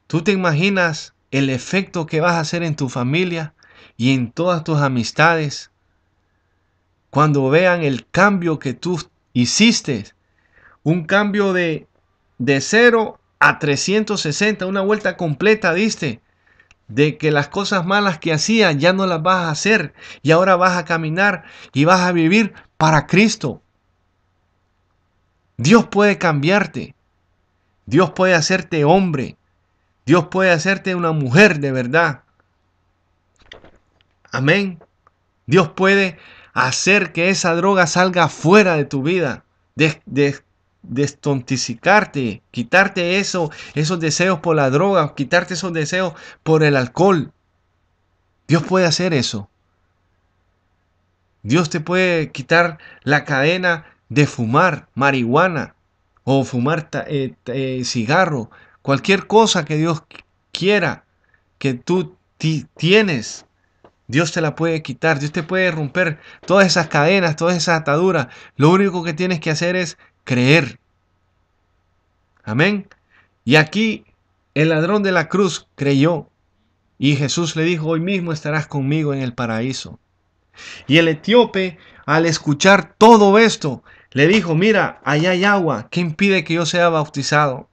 tú te imaginas el efecto que vas a hacer en tu familia y en todas tus amistades cuando vean el cambio que tú hiciste. Un cambio de 0 a 360, una vuelta completa diste. De que las cosas malas que hacías ya no las vas a hacer y ahora vas a caminar y vas a vivir para Cristo. Dios puede cambiarte. Dios puede hacerte hombre. Dios puede hacerte una mujer de verdad. Amén. Dios puede hacer que esa droga salga fuera de tu vida. Destonticicarte, quitarte esos deseos por la droga, quitarte esos deseos por el alcohol. Dios puede hacer eso. Dios te puede quitar la cadena de fumar marihuana o fumar cigarro, cualquier cosa que Dios quiera que tú tienes. Dios te la puede quitar, Dios te puede romper todas esas cadenas, todas esas ataduras. Lo único que tienes que hacer es creer. Amén. Y aquí el ladrón de la cruz creyó y Jesús le dijo: hoy mismo estarás conmigo en el paraíso. Y el etíope, al escuchar todo esto, le dijo: mira, allá hay agua, ¿qué impide que yo sea bautizado?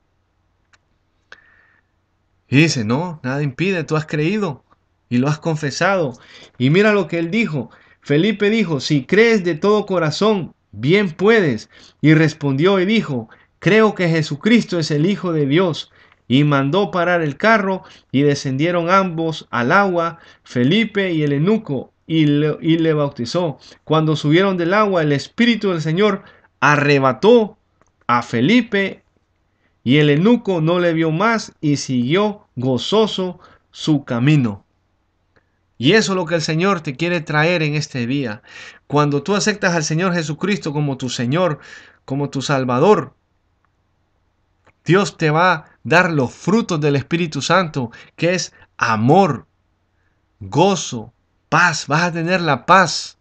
Y dice: no, nada impide, tú has creído y lo has confesado. Y mira lo que él dijo. Felipe dijo: si crees de todo corazón, bien puedes. Y respondió y dijo: creo que Jesucristo es el Hijo de Dios. Y mandó parar el carro y descendieron ambos al agua, Felipe y el eunuco, y le bautizó. Cuando subieron del agua, el Espíritu del Señor arrebató a Felipe y el eunuco no le vio más y siguió gozoso su camino. Y eso es lo que el Señor te quiere traer en este día. Cuando tú aceptas al Señor Jesucristo como tu Señor, como tu Salvador, Dios te va a dar los frutos del Espíritu Santo, que es amor, gozo, paz. Vas a tener la paz.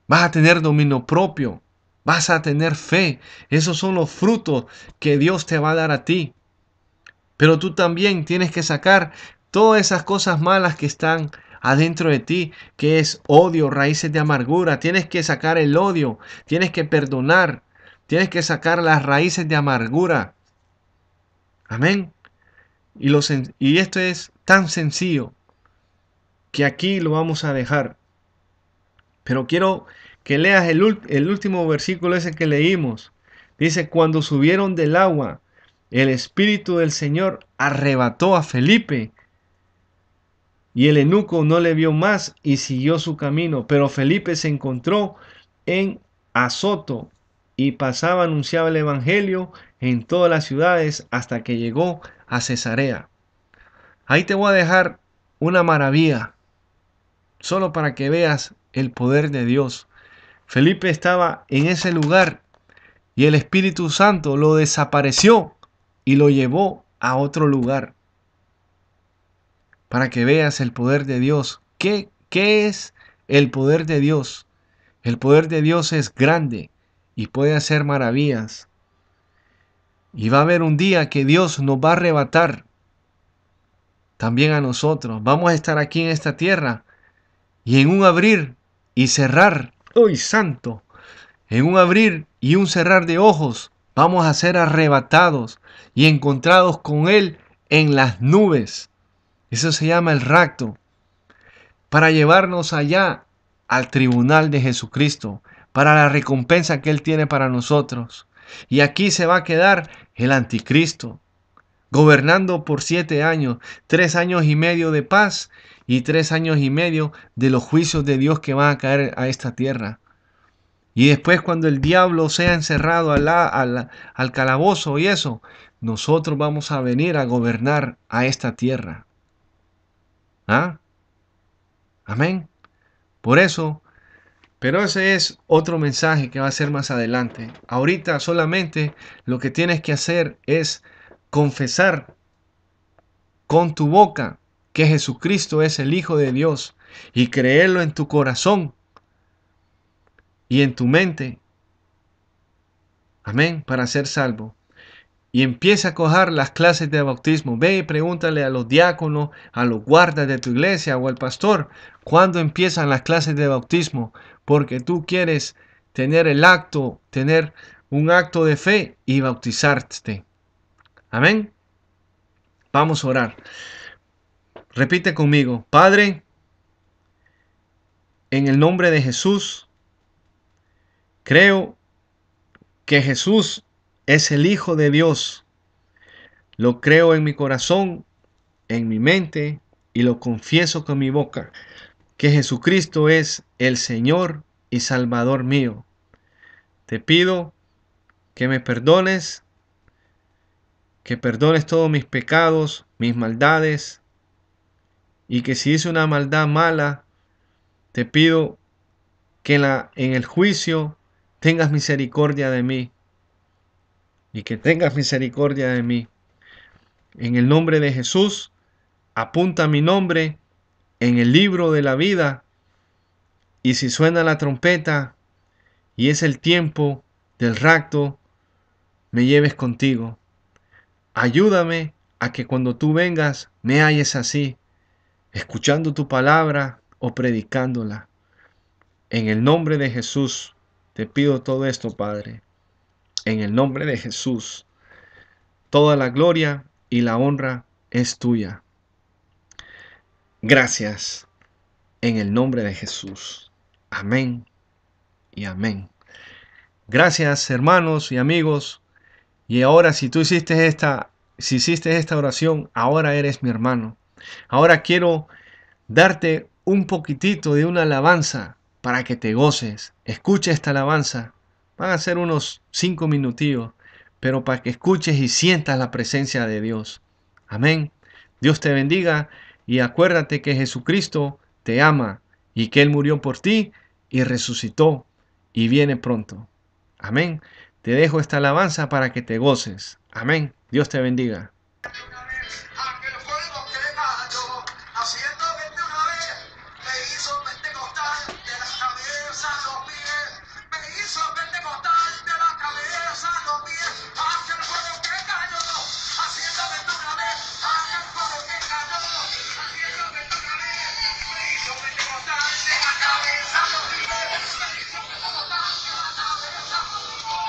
Vas a tener dominio propio. Vas a tener fe. Esos son los frutos que Dios te va a dar a ti. Pero tú también tienes que sacar todas esas cosas malas que están adentro de ti, que es odio, raíces de amargura. Tienes que sacar el odio, tienes que perdonar, tienes que sacar las raíces de amargura. Amén. Y esto es tan sencillo que aquí lo vamos a dejar. Pero quiero que leas el último versículo ese que leímos. Dice, cuando subieron del agua, el Espíritu del Señor arrebató a Felipe y el eunuco no le vio más y siguió su camino. Pero Felipe se encontró en Azoto y pasaba, anunciaba el Evangelio en todas las ciudades hasta que llegó a Cesarea. Ahí te voy a dejar una maravilla, solo para que veas el poder de Dios. Felipe estaba en ese lugar y el Espíritu Santo lo desapareció y lo llevó a otro lugar. Para que veas el poder de Dios. ¿Qué es el poder de Dios? El poder de Dios es grande y puede hacer maravillas. Y va a haber un día que Dios nos va a arrebatar también a nosotros. Vamos a estar aquí en esta tierra y en un abrir y cerrar, ¡uy, santo! En un abrir y un cerrar de ojos vamos a ser arrebatados y encontrados con Él en las nubes. Eso se llama el rapto, para llevarnos allá al tribunal de Jesucristo, para la recompensa que Él tiene para nosotros. Y aquí se va a quedar el anticristo, gobernando por 7 años, 3 años y medio de paz y 3 años y medio de los juicios de Dios que van a caer a esta tierra. Y después cuando el diablo sea encerrado al calabozo y eso, nosotros vamos a venir a gobernar a esta tierra. ¿Ah? Amén. Por eso, pero ese es otro mensaje que va a ser más adelante. Ahorita solamente lo que tienes que hacer es confesar con tu boca que Jesucristo es el Hijo de Dios y creerlo en tu corazón y en tu mente. Amén, para ser salvo. Y empieza a coger las clases de bautismo. Ve y pregúntale a los diáconos, a los guardas de tu iglesia o al pastor, ¿cuándo empiezan las clases de bautismo? Porque tú quieres tener tener un acto de fe y bautizarte. Amén. Vamos a orar. Repite conmigo, Padre, en el nombre de Jesús, creo que Jesús es el Hijo de Dios. Lo creo en mi corazón, en mi mente y lo confieso con mi boca, que Jesucristo es el Señor y Salvador mío. Te pido que me perdones, que perdones todos mis pecados, mis maldades, y que si hice una maldad mala, te pido que en el juicio tengas misericordia de mí, y que tengas misericordia de mí. En el nombre de Jesús, apunta mi nombre en el libro de la vida, y si suena la trompeta y es el tiempo del rapto, me lleves contigo. Ayúdame a que cuando tú vengas me halles así, escuchando tu palabra o predicándola. En el nombre de Jesús te pido todo esto, Padre. En el nombre de Jesús, toda la gloria y la honra es tuya. Gracias. En el nombre de Jesús. Amén y amén. Gracias, hermanos y amigos. Y ahora si hiciste esta oración, ahora eres mi hermano. Ahora quiero darte un poquitito de una alabanza para que te goces. Escucha esta alabanza. Van a ser unos 5 minutillos, pero para que escuches y sientas la presencia de Dios. Amén. Dios te bendiga y acuérdate que Jesucristo te ama y que Él murió por ti y resucitó y viene pronto. Amén. Te dejo esta alabanza para que te goces. Amén. Dios te bendiga. Aquel fuego que cayó, haciendo verte una vez, me hizo pentecostal de la cabeza a los pies, me hizo pentecostal de la cabeza a los pies. Aquel fuego que cayó, haciendo verte una vez, aquel fuego que cayó, haciendo verte una vez, me hizo pentecostal de la cabeza a los pies, me hizo pentecostal de la cabeza a los pies.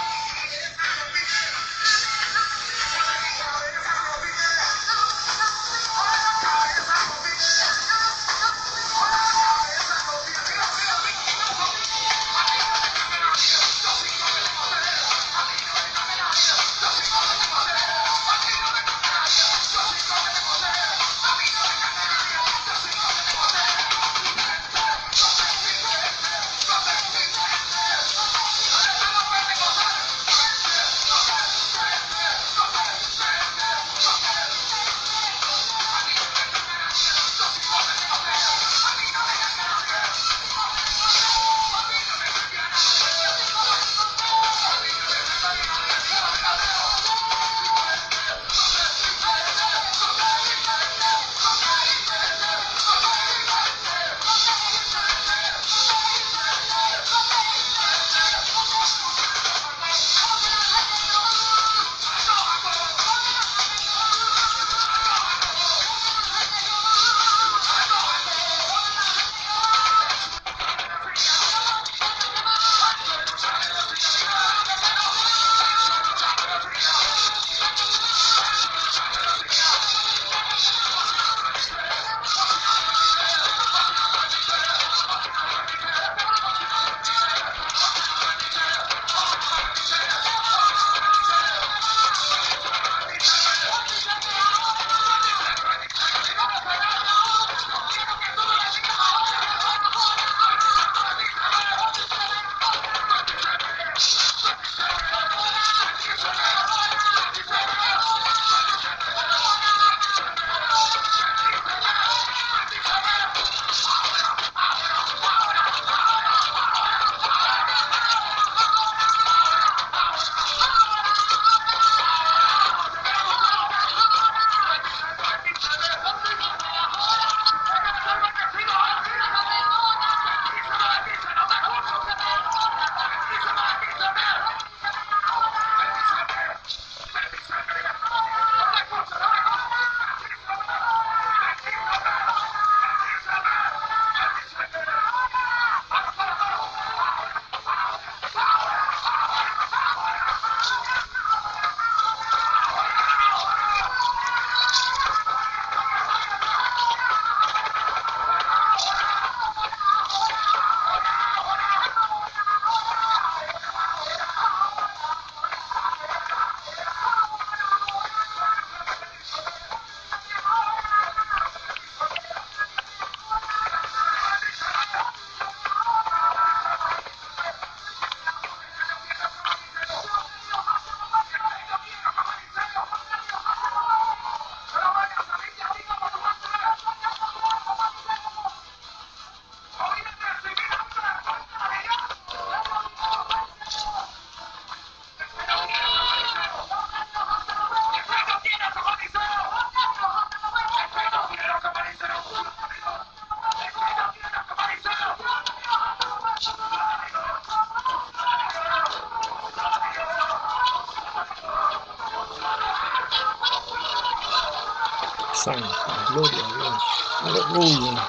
Santo, gloria a Dios, aleluya.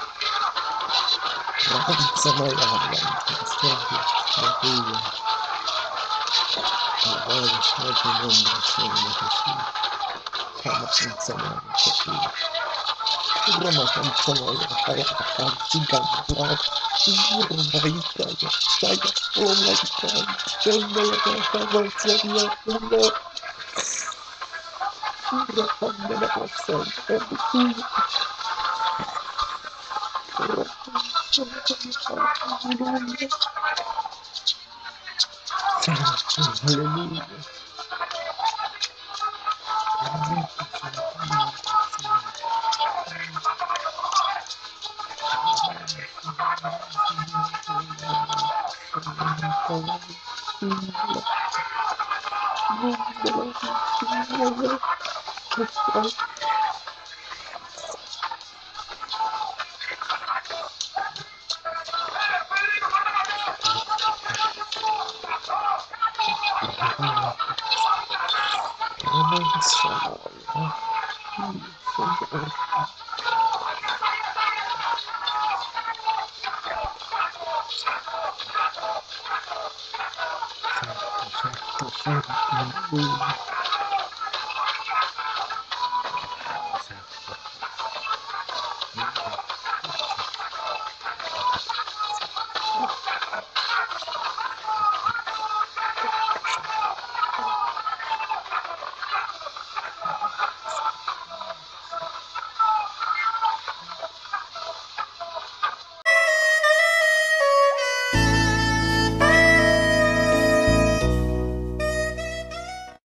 Alabanza no hay gracias, aleluya. Alabado sea tu nombre, Señor Jesús. Alabanza no hay Jesús. Alabanza no hay alabanza, Lord. Oh my God, don't know about Señor, Lord. Hallelujah. Santo, santo, santo, aleluya.